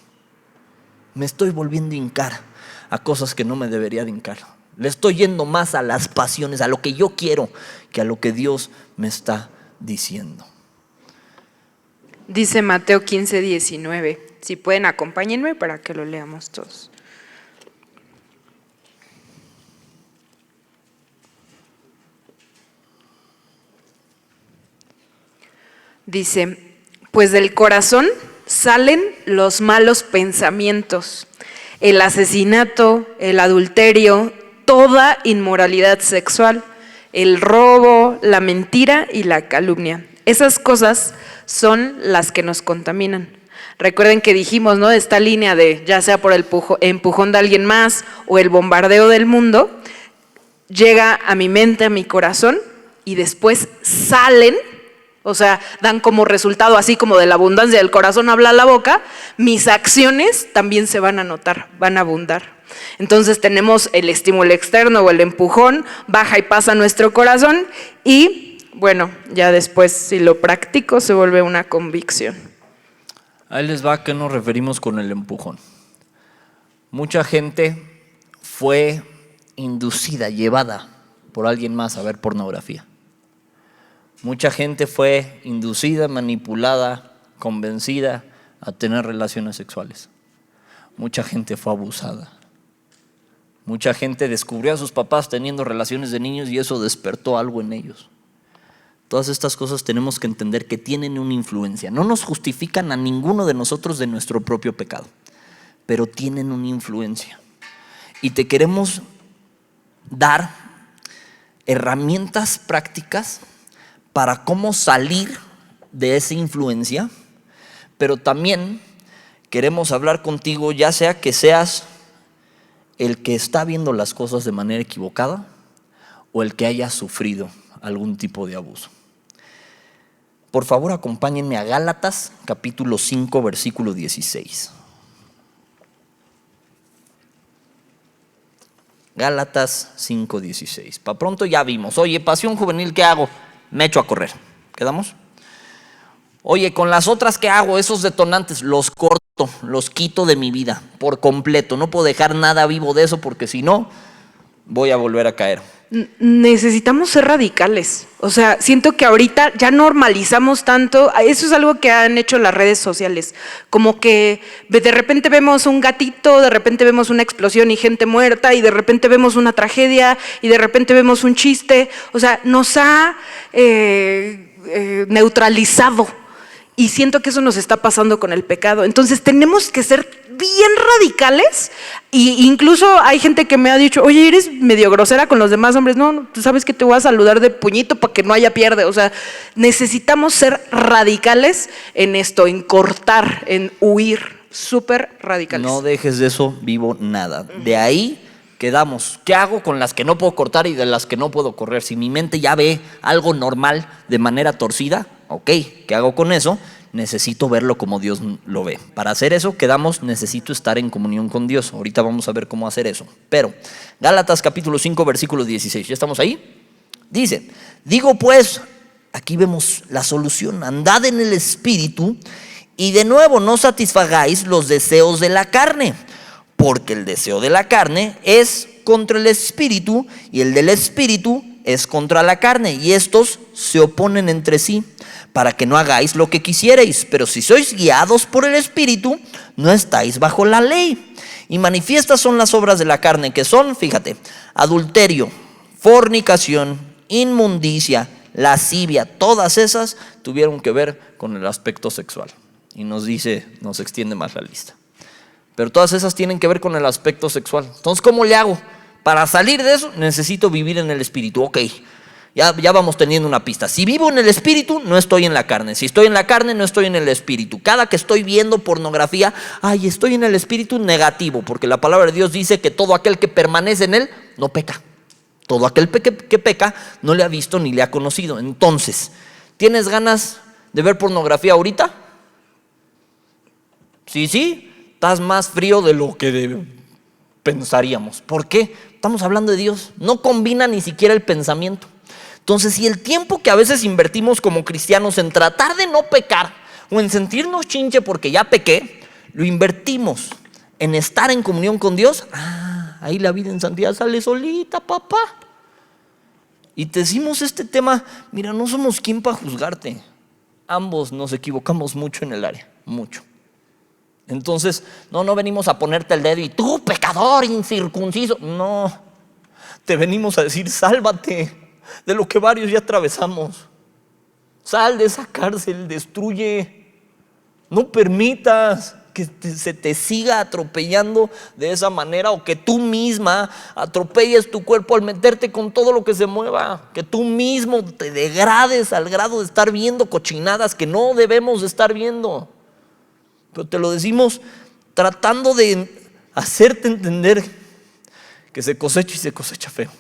Speaker 2: Me estoy volviendo a hincar a cosas que no me debería de hincar. Le estoy yendo más a las pasiones, a lo que yo quiero, que a lo que Dios me está diciendo.
Speaker 1: Dice Mateo 15, 19. Si pueden, acompáñenme para que lo leamos todos. Dice, pues del corazón salen los malos pensamientos, el asesinato, el adulterio, toda inmoralidad sexual, el robo, la mentira y la calumnia. Esas cosas son las que nos contaminan. Recuerden que dijimos, ¿no? Esta línea de ya sea por el empujón de alguien más o el bombardeo del mundo, llega a mi mente, a mi corazón y después salen, o sea, dan como resultado, así como de la abundancia del corazón habla la boca, mis acciones también se van a notar, van a abundar. Entonces tenemos el estímulo externo o el empujón, baja y pasa a nuestro corazón y bueno, ya después si lo practico se vuelve una convicción.
Speaker 2: Ahí les va a qué nos referimos con el empujón. Mucha gente fue inducida, llevada por alguien más a ver pornografía. Mucha gente fue inducida, manipulada, convencida a tener relaciones sexuales. Mucha gente fue abusada. Mucha gente descubrió a sus papás teniendo relaciones de niños y eso despertó algo en ellos. Todas estas cosas tenemos que entender que tienen una influencia. No nos justifican a ninguno de nosotros de nuestro propio pecado, pero tienen una influencia. Y te queremos dar herramientas prácticas para cómo salir de esa influencia, pero también queremos hablar contigo, ya sea que seas el que está viendo las cosas de manera equivocada o el que haya sufrido algún tipo de abuso. Por favor, acompáñenme a Gálatas, capítulo 5, versículo 16. Gálatas 5, 16. Para pronto ya vimos. Oye, pasión juvenil, ¿qué hago? Me echo a correr. ¿Quedamos? Oye, con las otras, ¿qué hago? Esos detonantes los corto, los quito de mi vida por completo. No puedo dejar nada vivo de eso porque si no, voy a volver a caer.
Speaker 1: Necesitamos ser radicales. O sea, siento que ahorita ya normalizamos tanto. Eso es algo que han hecho las redes sociales. Como que de repente vemos un gatito, de repente vemos una explosión y gente muerta, y de repente vemos una tragedia, y de repente vemos un chiste. O sea, nos ha neutralizado. Y siento que eso nos está pasando con el pecado. Entonces tenemos que ser bien radicales. Y incluso hay gente que me ha dicho, oye, eres medio grosera con los demás hombres. No, tú sabes que te voy a saludar de puñito para que no haya pierde. O sea, necesitamos ser radicales en esto, en cortar, en huir. Súper radicales.
Speaker 2: No dejes de eso vivo nada. De ahí quedamos. ¿Qué hago con las que no puedo cortar y de las que no puedo correr? Si mi mente ya ve algo normal de manera torcida, ok, ¿qué hago con eso? Necesito verlo como Dios lo ve. Para hacer eso, quedamos, necesito estar en comunión con Dios. Ahorita vamos a ver cómo hacer eso. Pero, Gálatas capítulo 5, versículo 16. ¿Ya estamos ahí? Dice, digo pues, aquí vemos la solución. Andad en el Espíritu y de nuevo no satisfagáis los deseos de la carne. Porque el deseo de la carne es contra el Espíritu y el del Espíritu es contra la carne. Y estos se oponen entre sí para que no hagáis lo que quisierais. Pero si sois guiados por el Espíritu, no estáis bajo la ley. Y manifiestas son las obras de la carne, que son, fíjate, adulterio, fornicación, inmundicia, lascivia. Todas esas tuvieron que ver con el aspecto sexual. Y nos extiende más la lista. Pero todas esas tienen que ver con el aspecto sexual. Entonces, ¿cómo le hago? Para salir de eso, necesito vivir en el Espíritu. Ok, ya vamos teniendo una pista. Si vivo en el Espíritu, no estoy en la carne. Si estoy en la carne, no estoy en el Espíritu. Cada que estoy viendo pornografía, estoy en el Espíritu, negativo. Porque la palabra de Dios dice que todo aquel que permanece en él, no peca. Todo aquel que peca, no le ha visto ni le ha conocido. Entonces, ¿tienes ganas de ver pornografía ahorita? Sí. Estás más frío de lo que pensaríamos. ¿Por qué? Estamos hablando de Dios. No combina ni siquiera el pensamiento. Entonces, si el tiempo que a veces invertimos como cristianos en tratar de no pecar o en sentirnos chinche porque ya pequé, lo invertimos en estar en comunión con Dios, ahí la vida en santidad sale solita, papá. Y te decimos este tema, mira, no somos quien para juzgarte. Ambos nos equivocamos mucho en el área, mucho. Entonces, no venimos a ponerte el dedo y tú, pecador incircunciso. No, te venimos a decir, sálvate de lo que varios ya atravesamos. Sal de esa cárcel, destruye. No permitas que se te siga atropellando de esa manera, o que tú misma atropelles tu cuerpo al meterte con todo lo que se mueva. Que tú mismo te degrades al grado de estar viendo cochinadas que no debemos de estar viendo. pero te lo decimos tratando de hacerte entender que se cosecha y se cosecha feo.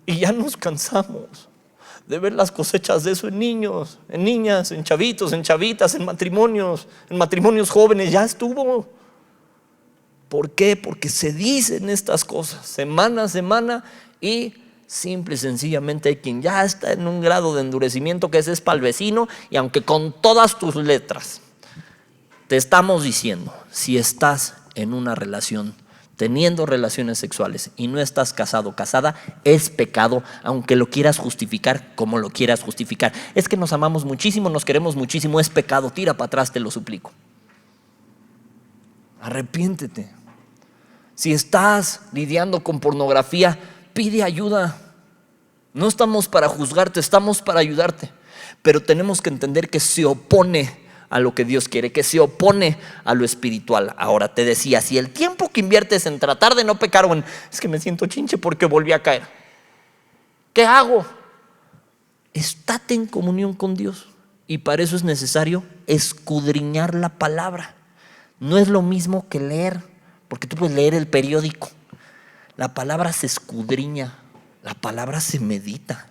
Speaker 2: Y ya nos cansamos de ver las cosechas de eso en niños, en niñas, en chavitos, en chavitas, en matrimonios jóvenes. Ya estuvo. ¿Por qué? Porque se dicen estas cosas semana a semana y simple y sencillamente hay quien ya está en un grado de endurecimiento que ese es para el vecino, y aunque con todas tus letras te estamos diciendo, si estás en una relación, teniendo relaciones sexuales y no estás casado o casada, es pecado, aunque lo quieras justificar como lo quieras justificar. Es que nos amamos muchísimo, nos queremos muchísimo, es pecado, tira para atrás, te lo suplico. Arrepiéntete. Si estás lidiando con pornografía, pide ayuda. No estamos para juzgarte, estamos para ayudarte. Pero tenemos que entender que se opone a lo que Dios quiere, que se opone a lo espiritual. Ahora te decía, si el tiempo que inviertes en tratar de no pecar, o en, es que me siento chinche porque volví a caer, ¿qué hago? Estate en comunión con Dios, y para eso es necesario escudriñar la palabra. No es lo mismo que leer, porque tú puedes leer el periódico. La palabra se escudriña, la palabra se medita,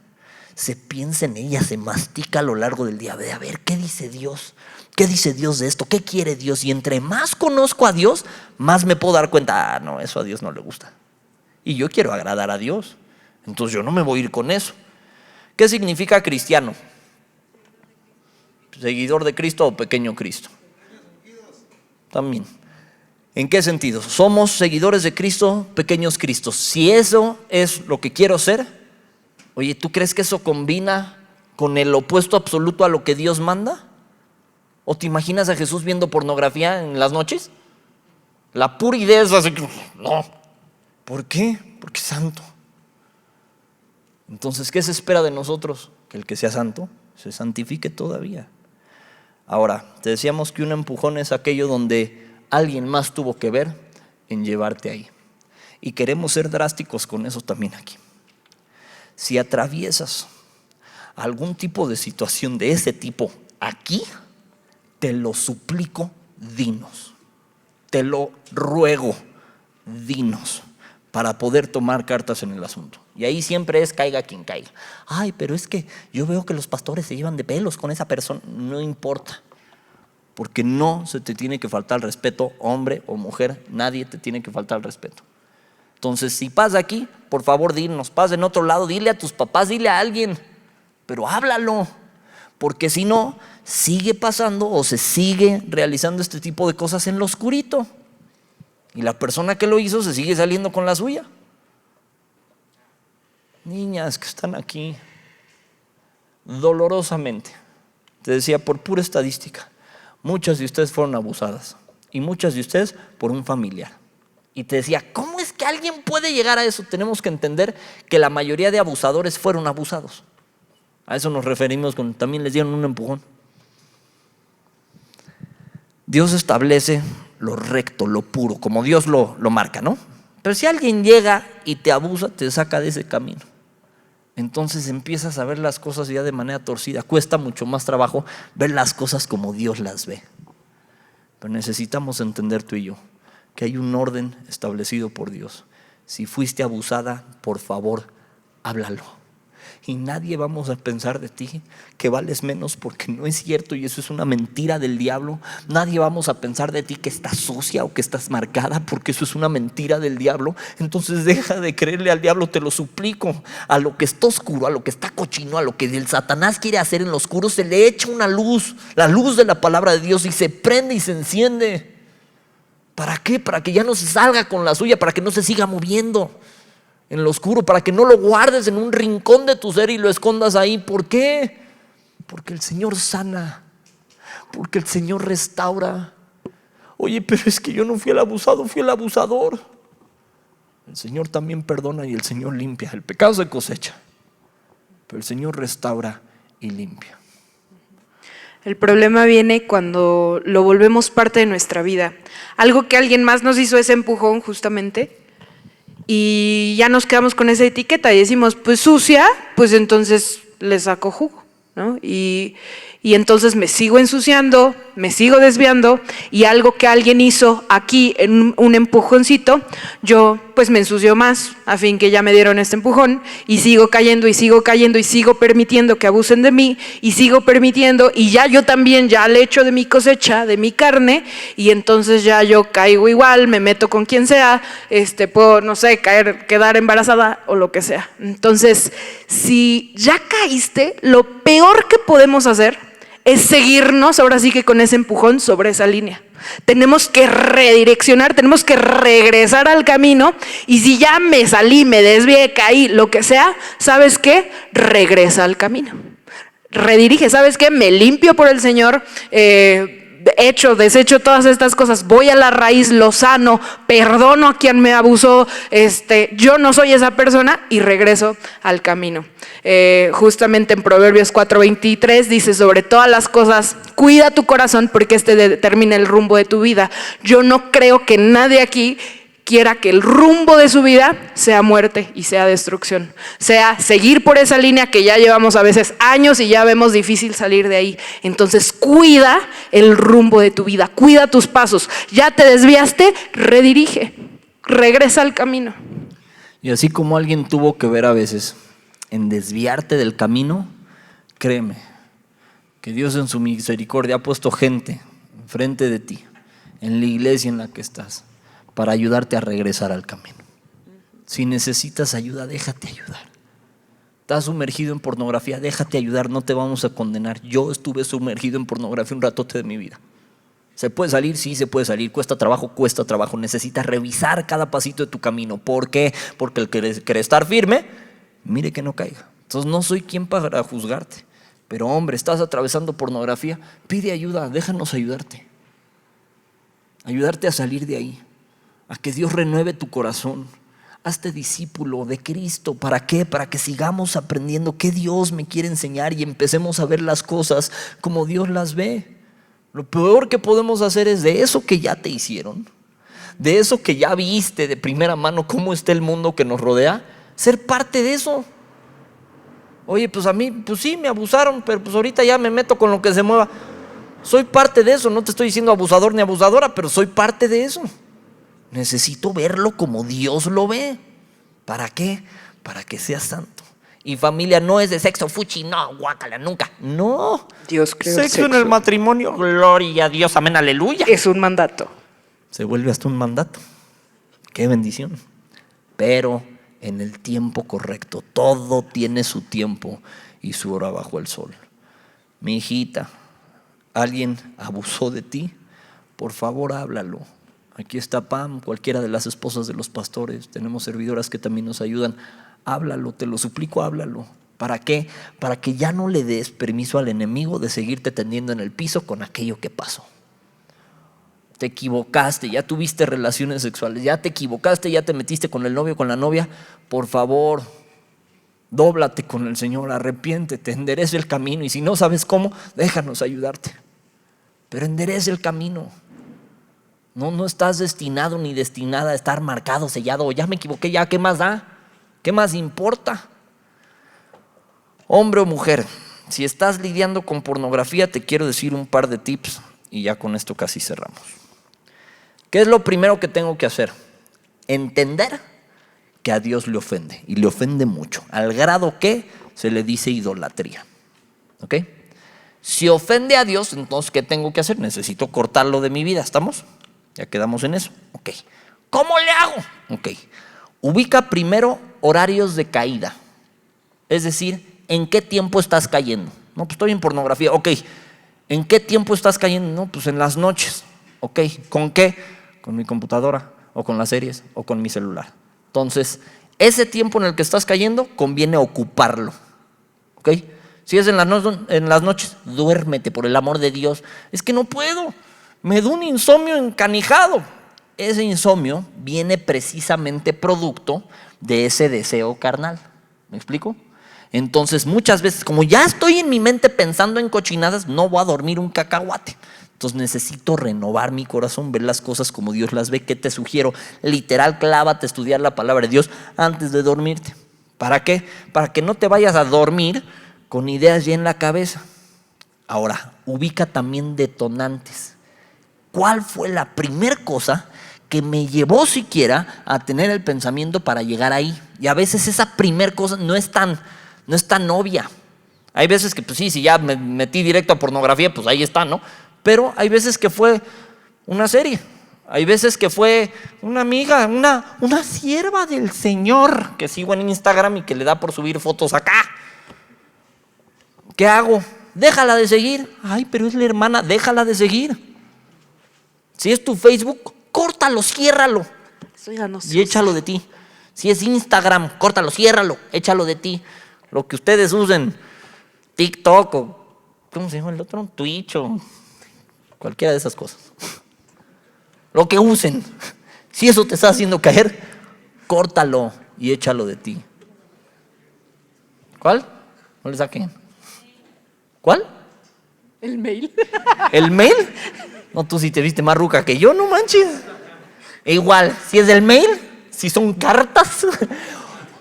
Speaker 2: se piensa en ella, se mastica a lo largo del día. A ver, ¿qué dice Dios? ¿Qué dice Dios de esto? ¿Qué quiere Dios? Y entre más conozco a Dios, más me puedo dar cuenta, no, eso a Dios no le gusta. Y yo quiero agradar a Dios, entonces yo no me voy a ir con eso. ¿Qué significa cristiano? ¿Seguidor de Cristo o pequeño Cristo? También. ¿En qué sentido? Somos seguidores de Cristo, pequeños Cristos. Si eso es lo que quiero ser, oye, ¿tú crees que eso combina con el opuesto absoluto a lo que Dios manda? ¿O te imaginas a Jesús viendo pornografía en las noches? La pura idea es así, no. ¿Por qué? Porque es santo. Entonces, ¿qué se espera de nosotros? Que el que sea santo se santifique todavía. Ahora, te decíamos que un empujón es aquello donde alguien más tuvo que ver en llevarte ahí. Y queremos ser drásticos con eso también aquí. Si atraviesas algún tipo de situación de ese tipo aquí, te lo suplico, dinos. Te lo ruego, dinos, para poder tomar cartas en el asunto. Y ahí siempre es caiga quien caiga. Ay, pero es que yo veo que los pastores se llevan de pelos con esa persona. No importa, porque no se te tiene que faltar el respeto, hombre o mujer, nadie te tiene que faltar el respeto. Entonces, si pasa aquí, por favor dinos. Pasa en otro lado, dile a tus papás, dile a alguien, pero háblalo, porque si no, sigue pasando o se sigue realizando este tipo de cosas en lo oscurito, y la persona que lo hizo se sigue saliendo con la suya. Niñas que están aquí, dolorosamente, te decía, por pura estadística, muchas de ustedes fueron abusadas, y muchas de ustedes por un familiar. Y te decía, ¿cómo es que alguien puede llegar a eso? Tenemos que entender que la mayoría de abusadores fueron abusados. A eso nos referimos cuando también les dieron un empujón. Dios establece lo recto, lo puro, como Dios lo marca, ¿no? Pero si alguien llega y te abusa, te saca de ese camino. Entonces empiezas a ver las cosas ya de manera torcida. Cuesta mucho más trabajo ver las cosas como Dios las ve. Pero necesitamos entender tú y yo que hay un orden establecido por Dios. Si fuiste abusada, por favor, háblalo. Y nadie vamos a pensar de ti que vales menos, porque no es cierto, y eso es una mentira del diablo. Nadie vamos a pensar de ti que estás sucia o que estás marcada, porque eso es una mentira del diablo. Entonces deja de creerle al diablo, te lo suplico. A lo que está oscuro, a lo que está cochino, a lo que el Satanás quiere hacer en lo oscuro, se le echa una luz, la luz de la palabra de Dios, y se prende y se enciende. ¿Para qué? Para que ya no se salga con la suya, para que no se siga moviendo en lo oscuro, para que no lo guardes en un rincón de tu ser y lo escondas ahí. ¿Por qué? Porque el Señor sana, porque el Señor restaura. Oye, pero es que yo no fui el abusado, fui el abusador. El Señor también perdona y el Señor limpia. El pecado se cosecha, pero el Señor restaura y limpia.
Speaker 1: El problema viene cuando lo volvemos parte de nuestra vida. Algo que alguien más nos hizo ese empujón justamente, y ya nos quedamos con esa etiqueta y decimos, pues sucia, pues entonces le saco jugo, ¿no? Y entonces me sigo ensuciando, me sigo desviando y algo que alguien hizo aquí en un empujoncito, yo pues me ensucio más a fin que ya me dieron este empujón y sigo cayendo y sigo cayendo y sigo permitiendo que abusen de mí y sigo permitiendo y ya yo también ya le echo de mi cosecha, de mi carne y entonces ya yo caigo igual, me meto con quien sea, puedo, no sé, quedar embarazada o lo que sea. Entonces, si ya caíste, lo peor que podemos hacer es seguirnos ahora sí que con ese empujón sobre esa línea. Tenemos que redireccionar, tenemos que regresar al camino y si ya me salí, me desvié, caí, lo que sea, ¿sabes qué? Regresa al camino. Redirige, ¿sabes qué? Me limpio por el Señor, desecho todas estas cosas, voy a la raíz, lo sano, perdono a quien me abusó, yo no soy esa persona y regreso al camino. Justamente en Proverbios 4:23 dice: sobre todas las cosas, cuida tu corazón porque determina el rumbo de tu vida. Yo no creo que nadie aquí quiera que el rumbo de su vida sea muerte y sea destrucción, sea seguir por esa línea que ya llevamos a veces años y ya vemos difícil salir de ahí. Entonces cuida el rumbo de tu vida, cuida tus pasos. Ya te desviaste, redirige, regresa al camino.
Speaker 2: Y así como alguien tuvo que ver a veces en desviarte del camino, créeme que Dios en su misericordia ha puesto gente enfrente de ti, en la iglesia en la que estás, para ayudarte a regresar al camino. Si necesitas ayuda, déjate ayudar. ¿Estás sumergido en pornografía? Déjate ayudar, no te vamos a condenar. Yo estuve sumergido en pornografía un ratote de mi vida. ¿Se puede salir? Sí, se puede salir. ¿Cuesta trabajo? Cuesta trabajo. Necesitas revisar cada pasito de tu camino. ¿Por qué? Porque el que quiere estar firme, mire que no caiga. Entonces no soy quien para juzgarte. Pero hombre, estás atravesando pornografía, pide ayuda, déjanos ayudarte. Ayudarte a salir de ahí. A que Dios renueve tu corazón. Hazte discípulo de Cristo. ¿Para qué? Para que sigamos aprendiendo qué Dios me quiere enseñar y empecemos a ver las cosas como Dios las ve. Lo peor que podemos hacer es de eso que ya te hicieron, de eso que ya viste de primera mano cómo está el mundo que nos rodea, ser parte de eso. Oye, pues a mí, pues sí, me abusaron, pero pues ahorita ya me meto con lo que se mueva. Soy parte de eso, no te estoy diciendo abusador ni abusadora, pero soy parte de eso. Necesito verlo como Dios lo ve. ¿Para qué? Para que seas santo. Y familia no es de sexo fuchi, no, guácala, nunca. No.
Speaker 1: Dios creó
Speaker 2: sexo en el matrimonio, gloria a Dios, amén, aleluya.
Speaker 1: Es un mandato.
Speaker 2: Se vuelve hasta un mandato. Qué bendición. Pero en el tiempo correcto. Todo tiene su tiempo y su hora bajo el sol. Mi hijita, ¿alguien abusó de ti? Por favor, háblalo. Aquí está Pam, cualquiera de las esposas de los pastores. Tenemos servidoras que también nos ayudan. Háblalo, te lo suplico, háblalo. ¿Para qué? Para que ya no le des permiso al enemigo de seguirte tendiendo en el piso con aquello que pasó. Te equivocaste, ya tuviste relaciones sexuales, ya te equivocaste, ya te metiste con el novio, con la novia. Por favor, dóblate con el Señor, arrepiéntete, endereza el camino. Y si no sabes cómo, déjanos ayudarte. Pero endereza el camino. No estás destinado ni destinada a estar marcado, sellado. Ya me equivoqué, ya, ¿qué más da? ¿Qué más importa? Hombre o mujer, si estás lidiando con pornografía, te quiero decir un par de tips y ya con esto casi cerramos. ¿Qué es lo primero que tengo que hacer? Entender que a Dios le ofende, y le ofende mucho, al grado que se le dice idolatría. ¿Ok? Si ofende a Dios, entonces ¿qué tengo que hacer? Necesito cortarlo de mi vida, ¿estamos? Ya quedamos en eso. Ok. ¿Cómo le hago? Ok. Ubica primero horarios de caída. Es decir, ¿en qué tiempo estás cayendo? No, pues estoy en pornografía. Ok. ¿En qué tiempo estás cayendo? No, pues en las noches. Ok. ¿Con qué? Con mi computadora, o con las series, o con mi celular. Entonces, ese tiempo en el que estás cayendo, conviene ocuparlo. Ok. Si es en las noches, duérmete, por el amor de Dios. Es que no puedo. Me da un insomnio encanijado. Ese insomnio viene precisamente producto de ese deseo carnal. ¿Me explico? Entonces muchas veces, como ya estoy en mi mente pensando en cochinadas, no voy a dormir un cacahuate. Entonces necesito renovar mi corazón, ver las cosas como Dios las ve. ¿Qué te sugiero? Literal, clávate a estudiar la palabra de Dios antes de dormirte. ¿Para qué? Para que no te vayas a dormir con ideas ya en la cabeza. Ahora, ubica también detonantes. ¿Cuál fue la primer cosa que me llevó siquiera a tener el pensamiento para llegar ahí? Y a veces esa primer cosa no es tan obvia. Hay veces que, pues sí, si ya me metí directo a pornografía, pues ahí está, ¿no? Pero hay veces que fue una serie. Hay veces que fue una amiga, una sierva del Señor que sigo en Instagram y que le da por subir fotos acá. ¿Qué hago? Déjala de seguir. Ay, pero es la hermana, déjala de seguir. Si es tu Facebook, córtalo, ciérralo.
Speaker 1: Eso ya no sé.
Speaker 2: Y échalo de ti. Si es Instagram, córtalo, ciérralo, échalo de ti. Lo que ustedes usen, TikTok o, ¿cómo se llama el otro? Twitch o cualquiera de esas cosas. Lo que usen. Si eso te está haciendo caer, córtalo y échalo de ti. ¿Cuál? No le saquen. ¿Cuál?
Speaker 1: El mail.
Speaker 2: ¿El mail? No, tú sí te viste más ruca que yo, no manches. E igual, si es del mail, si son cartas,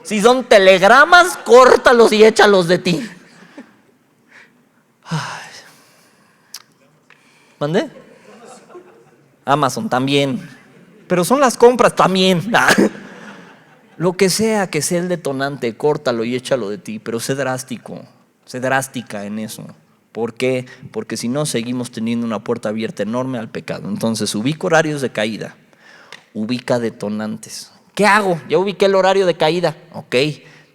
Speaker 2: si son telegramas, córtalos y échalos de ti. Ay. ¿Mandé? Amazon también. Pero son las compras también. Lo que sea el detonante, córtalo y échalo de ti. Pero sé drástico, sé drástica en eso. ¿Por qué? Porque si no, seguimos teniendo una puerta abierta enorme al pecado. Entonces, ubica horarios de caída. Ubica detonantes. ¿Qué hago? Ya ubiqué el horario de caída. Ok,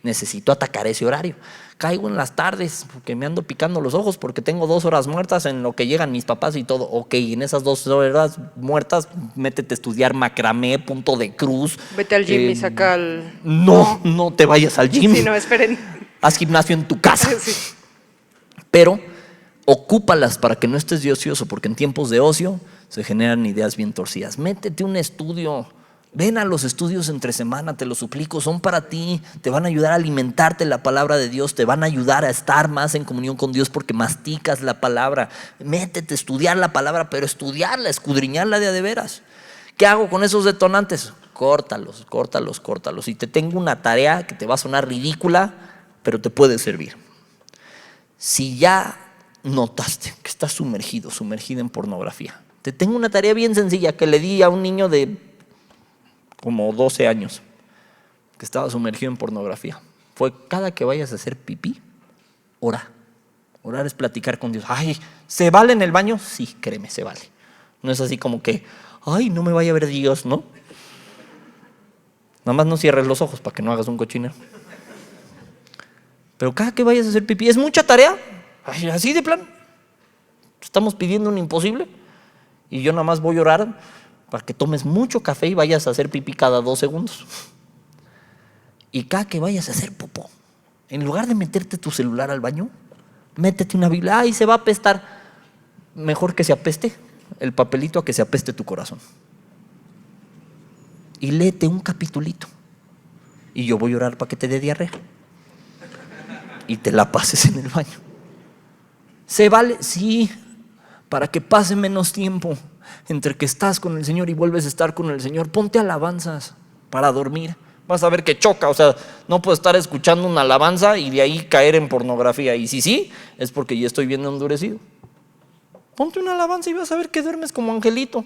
Speaker 2: necesito atacar ese horario. Caigo en las tardes porque me ando picando los ojos porque tengo 2 horas muertas en lo que llegan mis papás y todo. Ok, en esas 2 horas muertas, métete a estudiar macramé, punto de cruz.
Speaker 1: Vete al gym y saca el...
Speaker 2: No te vayas al gym.
Speaker 1: Sí, no, esperen.
Speaker 2: Haz gimnasio en tu casa.
Speaker 1: Sí.
Speaker 2: Pero ocúpalas para que no estés de ocioso, porque en tiempos de ocio se generan ideas bien torcidas. Métete un estudio. Ven a los estudios entre semana, te lo suplico, son para ti, te van a ayudar a alimentarte la palabra de Dios, te van a ayudar a estar más en comunión con Dios porque masticas la palabra. Métete a estudiar la palabra, pero estudiarla, escudriñarla de a de veras. ¿Qué hago con esos detonantes? Córtalos. Y te tengo una tarea que te va a sonar ridícula, pero te puede servir. Si ya notaste que estás sumergida en pornografía, te tengo una tarea bien sencilla que le di a un niño de como 12 años que estaba sumergido en pornografía. Fue: cada que vayas a hacer pipí, ora. Orar es platicar con Dios. Ay, ¿se vale en el baño? Sí, créeme, se vale. No es así como que, ay, no me vaya a ver Dios, ¿no? Nada más no cierres los ojos para que no hagas un cochinero. Pero cada que vayas a hacer pipí, ¿es mucha tarea? Ay, así de plan. Estamos pidiendo un imposible y yo nada más voy a orar para que tomes mucho café y vayas a hacer pipí cada 2 segundos. Y cada que vayas a hacer popó, en lugar de meterte tu celular al baño, métete una Biblia. Ay, se va a apestar. Mejor que se apeste el papelito a que se apeste tu corazón. Y léete un capitulito. Y yo voy a orar para que te dé diarrea. Y te la pases en el baño. ¿Se vale? Sí, para que pase menos tiempo entre que estás con el Señor y vuelves a estar con el Señor. Ponte alabanzas para dormir. Vas a ver que choca, o sea, no puedo estar escuchando una alabanza y de ahí caer en pornografía. Y si sí, es porque ya estoy bien endurecido. Ponte una alabanza y vas a ver que duermes como angelito.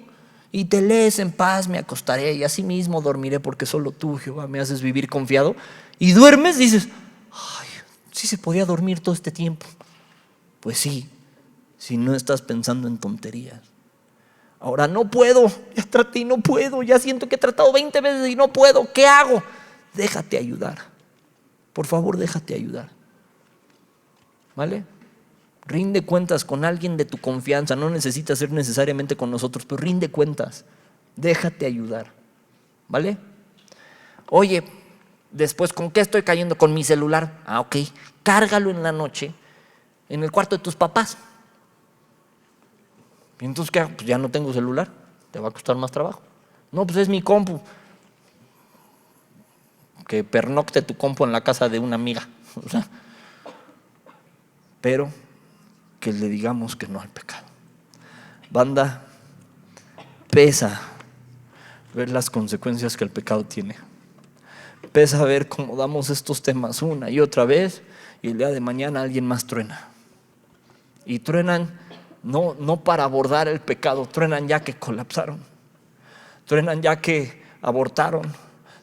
Speaker 2: Y te lees: en paz me acostaré y así mismo dormiré, porque solo tú, Jehová, me haces vivir confiado. Y duermes, dices: ay, sí se podía dormir todo este tiempo. Pues sí, si no estás pensando en tonterías. Ahora no puedo, ya traté y no puedo, ya siento que he tratado 20 veces y no puedo. ¿Qué hago? Déjate ayudar. Por favor, déjate ayudar. ¿Vale? Rinde cuentas con alguien de tu confianza. No necesita ser necesariamente con nosotros, pero rinde cuentas. Déjate ayudar. ¿Vale? Oye, después, ¿con qué estoy cayendo? Con mi celular. Ah, ok. Cárgalo en la noche en el cuarto de tus papás. ¿Y entonces qué hago? Pues ya no tengo celular, te va a costar más trabajo. No, pues es mi compu. Que pernocte tu compu en la casa de una amiga. O sea, pero que le digamos que no al pecado. Banda, pesa ver las consecuencias que el pecado tiene. Pesa ver cómo damos estos temas una y otra vez y el día de mañana alguien más truena. Y truenan no para abordar el pecado, truenan ya que colapsaron, truenan ya que abortaron,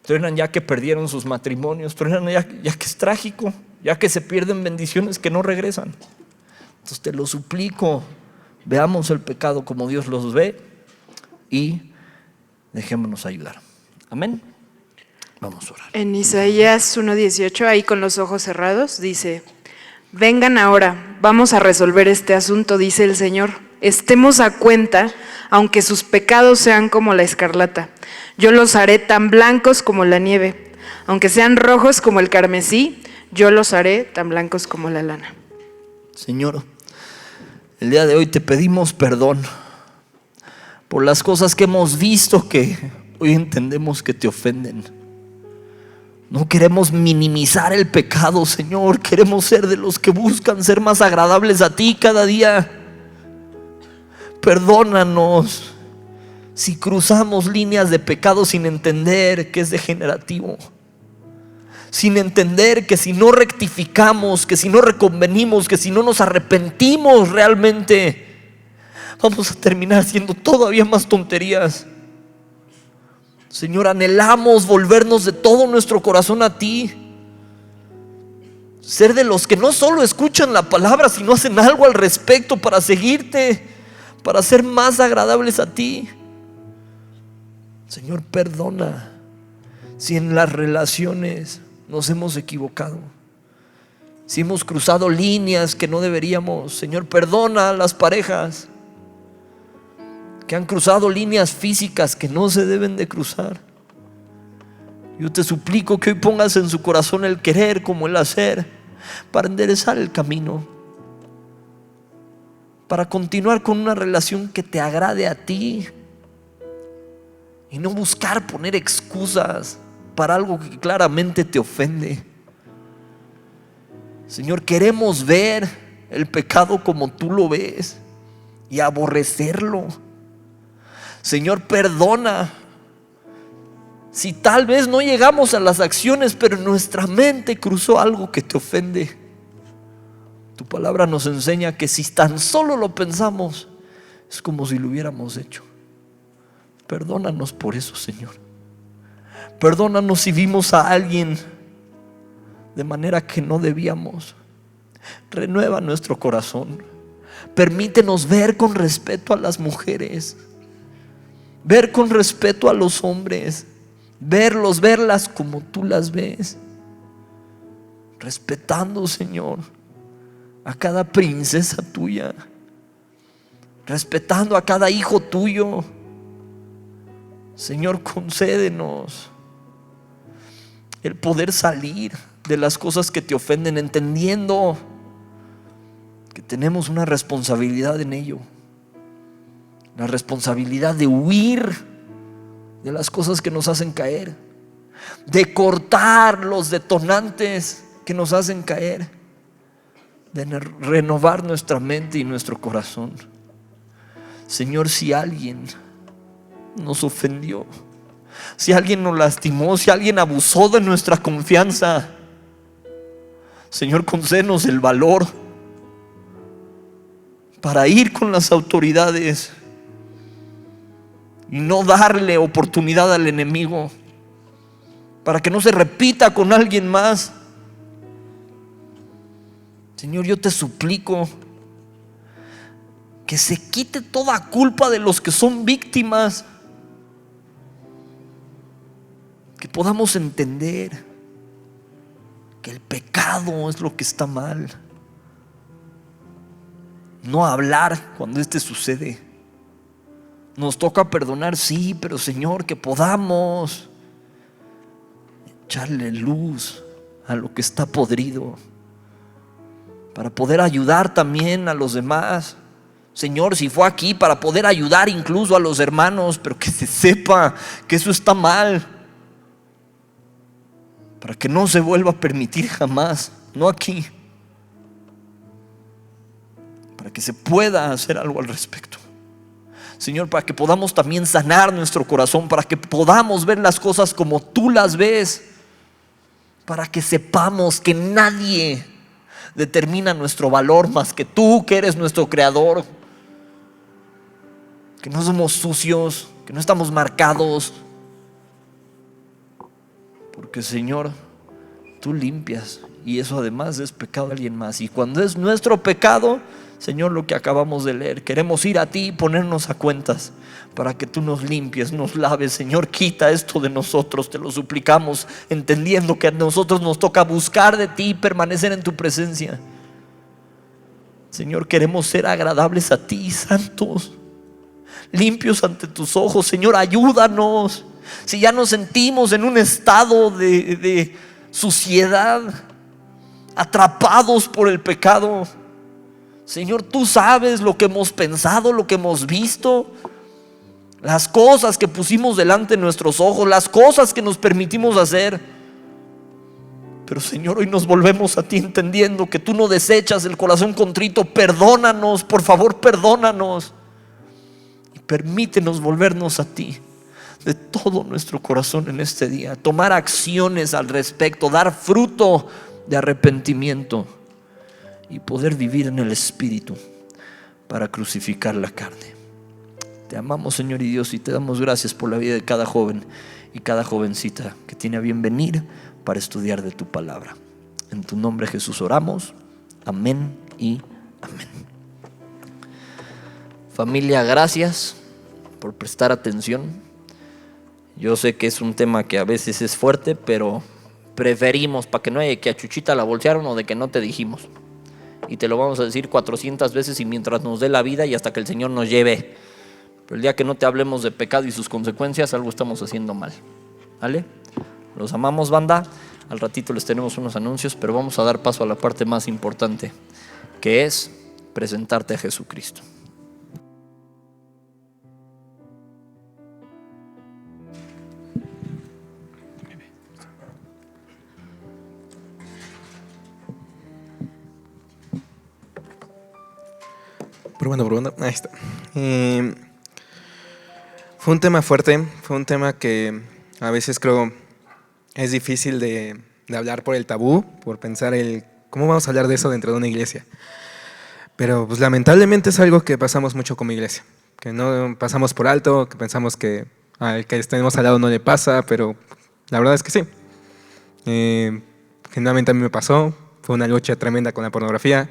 Speaker 2: truenan ya que perdieron sus matrimonios, truenan ya que es trágico, ya que se pierden bendiciones que no regresan. Entonces te lo suplico, veamos el pecado como Dios los ve y dejémonos ayudar. Amén. Vamos a orar.
Speaker 1: En Isaías 1:18, ahí con los ojos cerrados, dice: vengan ahora, vamos a resolver este asunto, dice el Señor. Estemos a cuenta, aunque sus pecados sean como la escarlata. Yo los haré tan blancos como la nieve. Aunque sean rojos como el carmesí, yo los haré tan blancos como la lana.
Speaker 2: Señor, el día de hoy te pedimos perdón por las cosas que hemos visto que hoy entendemos que te ofenden. No queremos minimizar el pecado, Señor. Queremos ser de los que buscan ser más agradables a ti cada día. Perdónanos si cruzamos líneas de pecado sin entender que es degenerativo, sin entender que si no rectificamos, que si no reconvenimos, que si no nos arrepentimos realmente, vamos a terminar haciendo todavía más tonterías. Señor, anhelamos volvernos de todo nuestro corazón a ti, ser de los que no solo escuchan la palabra, sino hacen algo al respecto para seguirte, para ser más agradables a ti. Señor, perdona si en las relaciones nos hemos equivocado, si hemos cruzado líneas que no deberíamos. Señor, perdona a las parejas que han cruzado líneas físicas que no se deben de cruzar. Yo te suplico que hoy pongas en su corazón el querer como el hacer, para enderezar el camino, para continuar con una relación que te agrade a ti y no buscar poner excusas para algo que claramente te ofende. Señor, queremos ver el pecado como tú lo ves y aborrecerlo. Señor, perdona si tal vez no llegamos a las acciones, pero en nuestra mente cruzó algo que te ofende. Tu palabra nos enseña que si tan solo lo pensamos, es como si lo hubiéramos hecho. Perdónanos por eso, Señor. Perdónanos si vimos a alguien de manera que no debíamos. Renueva nuestro corazón. Permítenos ver con respeto a las mujeres, ver con respeto a los hombres, verlas como tú las ves, respetando, Señor, a cada princesa tuya, respetando a cada hijo tuyo. Señor, concédenos el poder salir de las cosas que te ofenden, entendiendo que tenemos una responsabilidad en ello, la responsabilidad de huir de las cosas que nos hacen caer, de cortar los detonantes que nos hacen caer, de renovar nuestra mente y nuestro corazón. Señor, si alguien nos ofendió, si alguien nos lastimó, si alguien abusó de nuestra confianza, Señor, concédenos el valor para ir con las autoridades y no darle oportunidad al enemigo, para que no se repita con alguien más. Señor, yo te suplico que se quite toda culpa de los que son víctimas, que podamos entender que el pecado es lo que está mal, no hablar cuando sucede. Nos toca perdonar, sí, pero Señor, que podamos echarle luz a lo que está podrido, para poder ayudar también a los demás. Señor, si fue aquí para poder ayudar incluso a los hermanos, pero que se sepa que eso está mal, para que no se vuelva a permitir jamás, no aquí, para que se pueda hacer algo al respecto. Señor, para que podamos también sanar nuestro corazón, para que podamos ver las cosas como tú las ves, para que sepamos que nadie determina nuestro valor más que tú, que eres nuestro creador. Que no somos sucios, que no estamos marcados. Porque, Señor, tú limpias, y eso además es pecado de alguien más. Y cuando es nuestro pecado, Señor, lo que acabamos de leer, queremos ir a ti y ponernos a cuentas para que tú nos limpies, nos laves. Señor, quita esto de nosotros, te lo suplicamos, entendiendo que a nosotros nos toca buscar de ti y permanecer en tu presencia. Señor, queremos ser agradables a ti, santos, limpios ante tus ojos. Señor, ayúdanos. Si ya nos sentimos en un estado de suciedad, atrapados por el pecado, Señor, tú sabes lo que hemos pensado, lo que hemos visto, las cosas que pusimos delante de nuestros ojos, las cosas que nos permitimos hacer. Pero, Señor, hoy nos volvemos a ti entendiendo que tú no desechas el corazón contrito. Perdónanos, por favor, perdónanos. Permítenos volvernos a ti de todo nuestro corazón en este día, tomar acciones al respecto, dar fruto de arrepentimiento y poder vivir en el Espíritu para crucificar la carne. Te amamos, Señor y Dios, y te damos gracias por la vida de cada joven y cada jovencita que tiene a bien venir para estudiar de tu palabra. En tu nombre, Jesús, oramos. Amén y amén. Familia, gracias por prestar atención. Yo sé que es un tema que a veces es fuerte, pero preferimos, para que no haya que a Chuchita la bolsearon o de que no te dijimos. Y te lo vamos a decir 400 veces y mientras nos dé la vida y hasta que el Señor nos lleve. Pero el día que no te hablemos de pecado y sus consecuencias, algo estamos haciendo mal. ¿Vale? Los amamos, banda. Al ratito les tenemos unos anuncios, pero vamos a dar paso a la parte más importante, que es presentarte a Jesucristo.
Speaker 3: Probando. Ahí está. Fue un tema fuerte, fue un tema que a veces creo es difícil de hablar por el tabú, por pensar cómo vamos a hablar de eso dentro de una iglesia. Pero pues lamentablemente es algo que pasamos mucho como iglesia, que no pasamos por alto, que pensamos que al que tenemos al lado no le pasa, pero la verdad es que sí. Generalmente a mí me pasó, fue una lucha tremenda con la pornografía,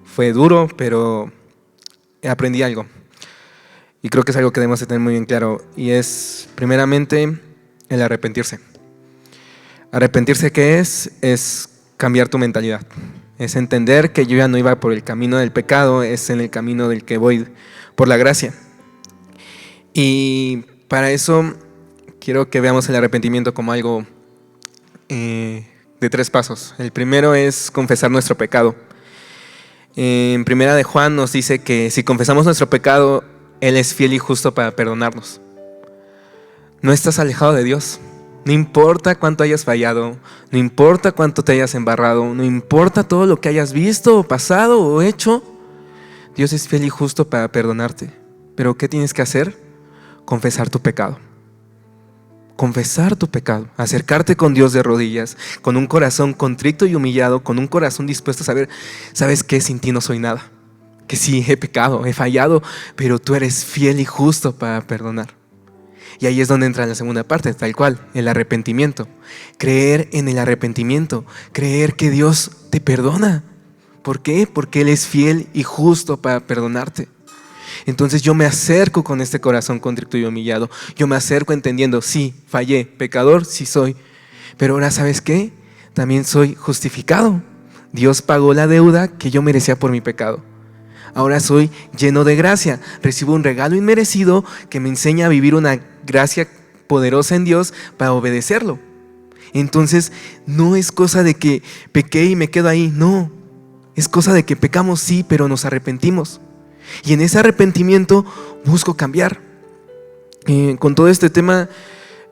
Speaker 3: fue duro, pero aprendí algo. Y creo que es algo que debemos de tener muy bien claro. Y es, primeramente, el arrepentirse. ¿Arrepentirse qué es? Es cambiar tu mentalidad. Es entender que yo ya no iba por el camino del pecado, es en el camino del que voy por la gracia. Y para eso quiero que veamos el arrepentimiento como algo de 3 pasos. El primero es confesar nuestro pecado. En Primera de Juan nos dice que si confesamos nuestro pecado, Él es fiel y justo para perdonarnos. No estás alejado de Dios. No importa cuánto hayas fallado, no importa cuánto te hayas embarrado, no importa todo lo que hayas visto, o pasado o hecho, Dios es fiel y justo para perdonarte. Pero ¿qué tienes que hacer? Confesar tu pecado. Confesar tu pecado, acercarte con Dios de rodillas, con un corazón contrito y humillado, con un corazón dispuesto a saber, ¿sabes qué? Sin ti no soy nada. Que sí, he pecado, he fallado, pero tú eres fiel y justo para perdonar. Y ahí es donde entra la segunda parte, tal cual, el arrepentimiento. Creer en el arrepentimiento, creer que Dios te perdona. ¿Por qué? Porque Él es fiel y justo para perdonarte. Entonces yo me acerco con este corazón contrito y humillado. Yo me acerco entendiendo, sí, fallé, pecador, sí soy. Pero ahora, ¿sabes qué? También soy justificado. Dios pagó la deuda que yo merecía por mi pecado. Ahora soy lleno de gracia. Recibo un regalo inmerecido que me enseña a vivir una gracia poderosa en Dios para obedecerlo. Entonces no es cosa de que pequé y me quedo ahí. No, es cosa de que pecamos sí, pero nos arrepentimos. Y en ese arrepentimiento busco cambiar. Con todo este tema,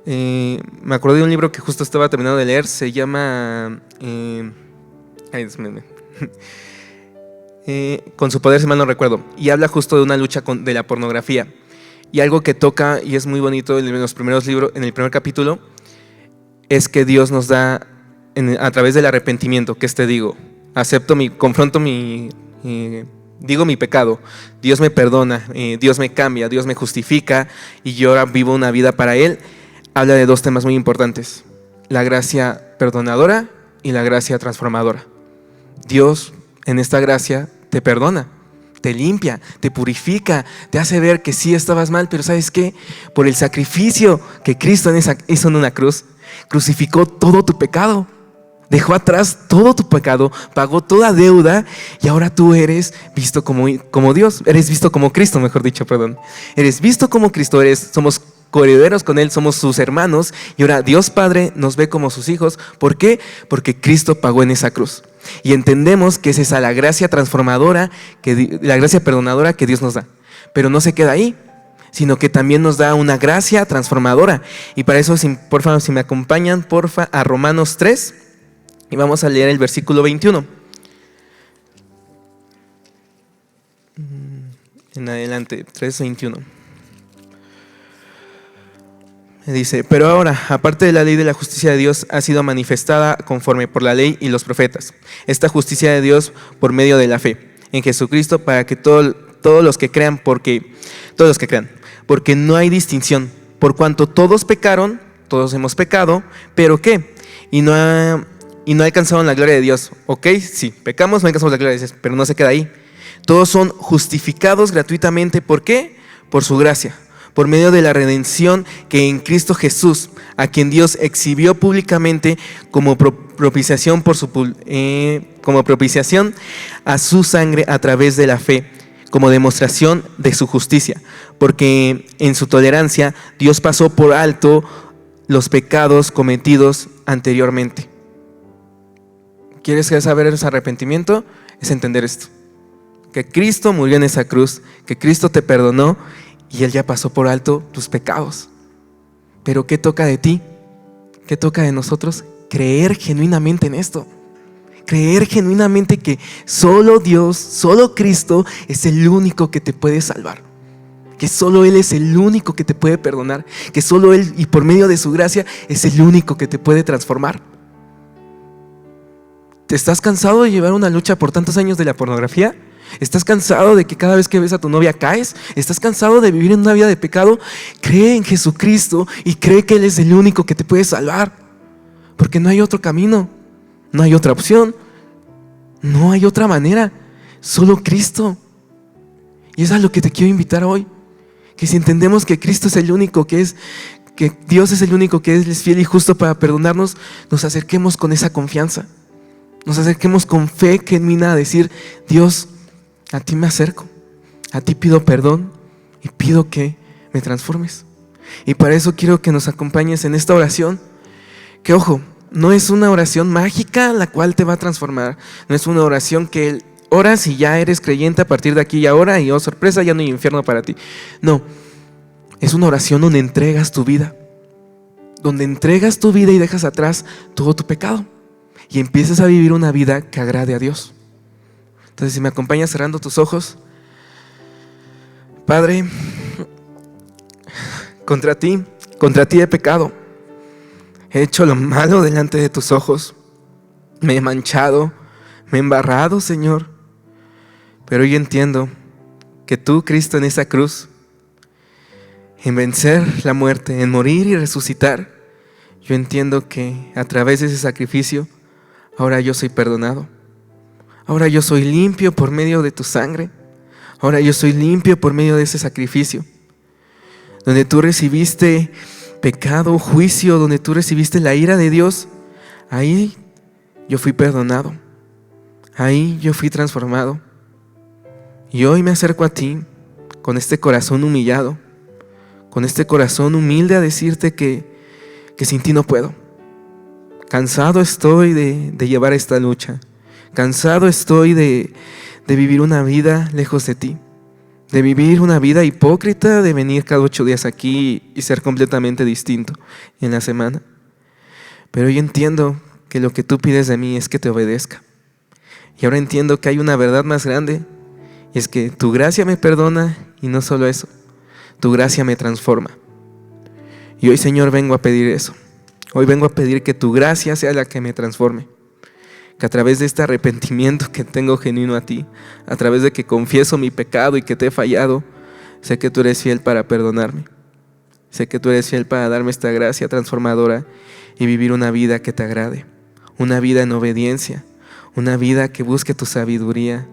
Speaker 3: me acordé de un libro que justo estaba terminando de leer. Se llama Con su poder, si mal no recuerdo. Y habla justo de una lucha de la pornografía. Y algo que toca, y es muy bonito en los primeros libros, en el primer capítulo, es que Dios nos da, a través del arrepentimiento, ¿qué te digo? confronto digo mi pecado, Dios me perdona, Dios me cambia, Dios me justifica y yo ahora vivo una vida para Él, habla de dos temas muy importantes: la gracia perdonadora y la gracia transformadora. Dios en esta gracia te perdona, te limpia, te purifica, te hace ver que sí estabas mal, pero ¿sabes qué? Por el sacrificio que Cristo hizo en una cruz, crucificó todo tu pecado, dejó atrás todo tu pecado, pagó toda deuda y ahora tú eres visto como Dios, eres visto como Cristo, mejor dicho, perdón. Eres visto como Cristo, somos coherederos con Él, somos sus hermanos y ahora Dios Padre nos ve como sus hijos. ¿Por qué? Porque Cristo pagó en esa cruz. Y entendemos que es esa la gracia transformadora, la gracia perdonadora que Dios nos da. Pero no se queda ahí, sino que también nos da una gracia transformadora. Y para eso, por favor, si me acompañan, porfa, a Romanos 3, y vamos a leer el versículo 21. En adelante, 3:21. Dice: pero ahora, aparte de la ley de la justicia de Dios, ha sido manifestada conforme por la ley y los profetas, esta justicia de Dios por medio de la fe en Jesucristo, para que todos los que crean, porque no hay distinción, por cuanto todos pecaron, todos hemos pecado, pero ¿qué? Y no alcanzaron la gloria de Dios. Ok, sí, pecamos, no alcanzamos la gloria de Dios, pero no se queda ahí. Todos son justificados gratuitamente. ¿Por qué? Por su gracia, por medio de la redención que en Cristo Jesús, a quien Dios exhibió públicamente como propiciación como propiciación a su sangre a través de la fe, como demostración de su justicia, porque en su tolerancia Dios pasó por alto los pecados cometidos anteriormente. ¿Quieres saber ese arrepentimiento? Es entender esto: que Cristo murió en esa cruz, que Cristo te perdonó y Él ya pasó por alto tus pecados. Pero ¿qué toca de ti? ¿Qué toca de nosotros? Creer genuinamente en esto. Creer genuinamente que solo Dios, solo Cristo es el único que te puede salvar. Que solo Él es el único que te puede perdonar. Que solo Él, y por medio de su gracia, es el único que te puede transformar. ¿Te estás cansado de llevar una lucha por tantos años de la pornografía? ¿Estás cansado de que cada vez que ves a tu novia caes? ¿Estás cansado de vivir en una vida de pecado? Cree en Jesucristo y cree que Él es el único que te puede salvar. Porque no hay otro camino, no hay otra opción, no hay otra manera, solo Cristo. Y es a lo que te quiero invitar hoy. Que si entendemos que Cristo es el único que Dios es el único que es fiel y justo para perdonarnos, nos acerquemos con esa confianza. Nos acerquemos con fe genuina a decir: Dios, a ti me acerco, a ti pido perdón y pido que me transformes. Y para eso quiero que nos acompañes en esta oración, que ojo, no es una oración mágica la cual te va a transformar. No es una oración que oras y ya eres creyente a partir de aquí y ahora y oh sorpresa, ya no hay infierno para ti. No, es una oración donde entregas tu vida, y dejas atrás todo tu pecado y empiezas a vivir una vida que agrade a Dios. Entonces, si me acompañas cerrando tus ojos. Padre, contra ti he pecado. He hecho lo malo delante de tus ojos. Me he manchado, me he embarrado, Señor. Pero hoy entiendo que tú, Cristo, en esa cruz, en vencer la muerte, en morir y resucitar, yo entiendo que a través de ese sacrificio, ahora yo soy perdonado. Ahora yo soy limpio por medio de tu sangre. Ahora yo soy limpio por medio de ese sacrificio. Donde tú recibiste pecado, juicio, donde tú recibiste la ira de Dios, ahí yo fui perdonado. Ahí yo fui transformado. Y hoy me acerco a ti con este corazón humillado, con este corazón humilde a decirte que sin ti no puedo. Cansado estoy de llevar esta lucha. Cansado estoy de vivir una vida lejos de ti. De vivir una vida hipócrita, de venir cada 8 días aquí y ser completamente distinto en la semana. Pero yo entiendo que lo que tú pides de mí es que te obedezca. Y ahora entiendo que hay una verdad más grande. Y es que tu gracia me perdona y no solo eso. Tu gracia me transforma. Y hoy, Señor, vengo a pedir eso. Hoy vengo a pedir que tu gracia sea la que me transforme. que a través de este arrepentimiento que tengo genuino a ti, a través de que confieso mi pecado y que te he fallado, sé que tú eres fiel para perdonarme. Sé que tú eres fiel para darme esta gracia transformadora y vivir una vida que te agrade, una vida en obediencia, una vida que busque tu sabiduría,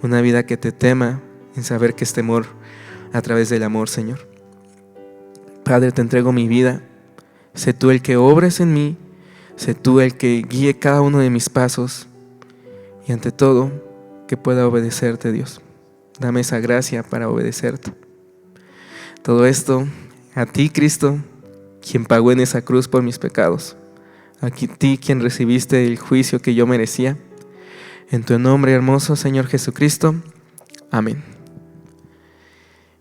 Speaker 3: una vida que te tema en saber que es temor a través del amor, Señor. Padre, te entrego mi vida. Sé tú el que obres en mí, sé tú el que guíe cada uno de mis pasos y ante todo que pueda obedecerte, Dios. Dame esa gracia para obedecerte. Todo esto a ti, Cristo, quien pagó en esa cruz por mis pecados. A ti, quien recibiste el juicio que yo merecía. En tu nombre hermoso, Señor Jesucristo. Amén.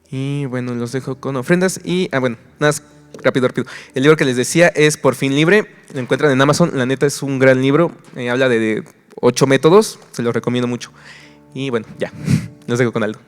Speaker 3: Y bueno, los dejo con ofrendas. Y, bueno, nada más, rápido. El libro que les decía es Por fin libre. Lo encuentran en Amazon. La neta es un gran libro. Habla de 8 métodos. Se los recomiendo mucho. Y bueno, ya. Los dejo con Aldo.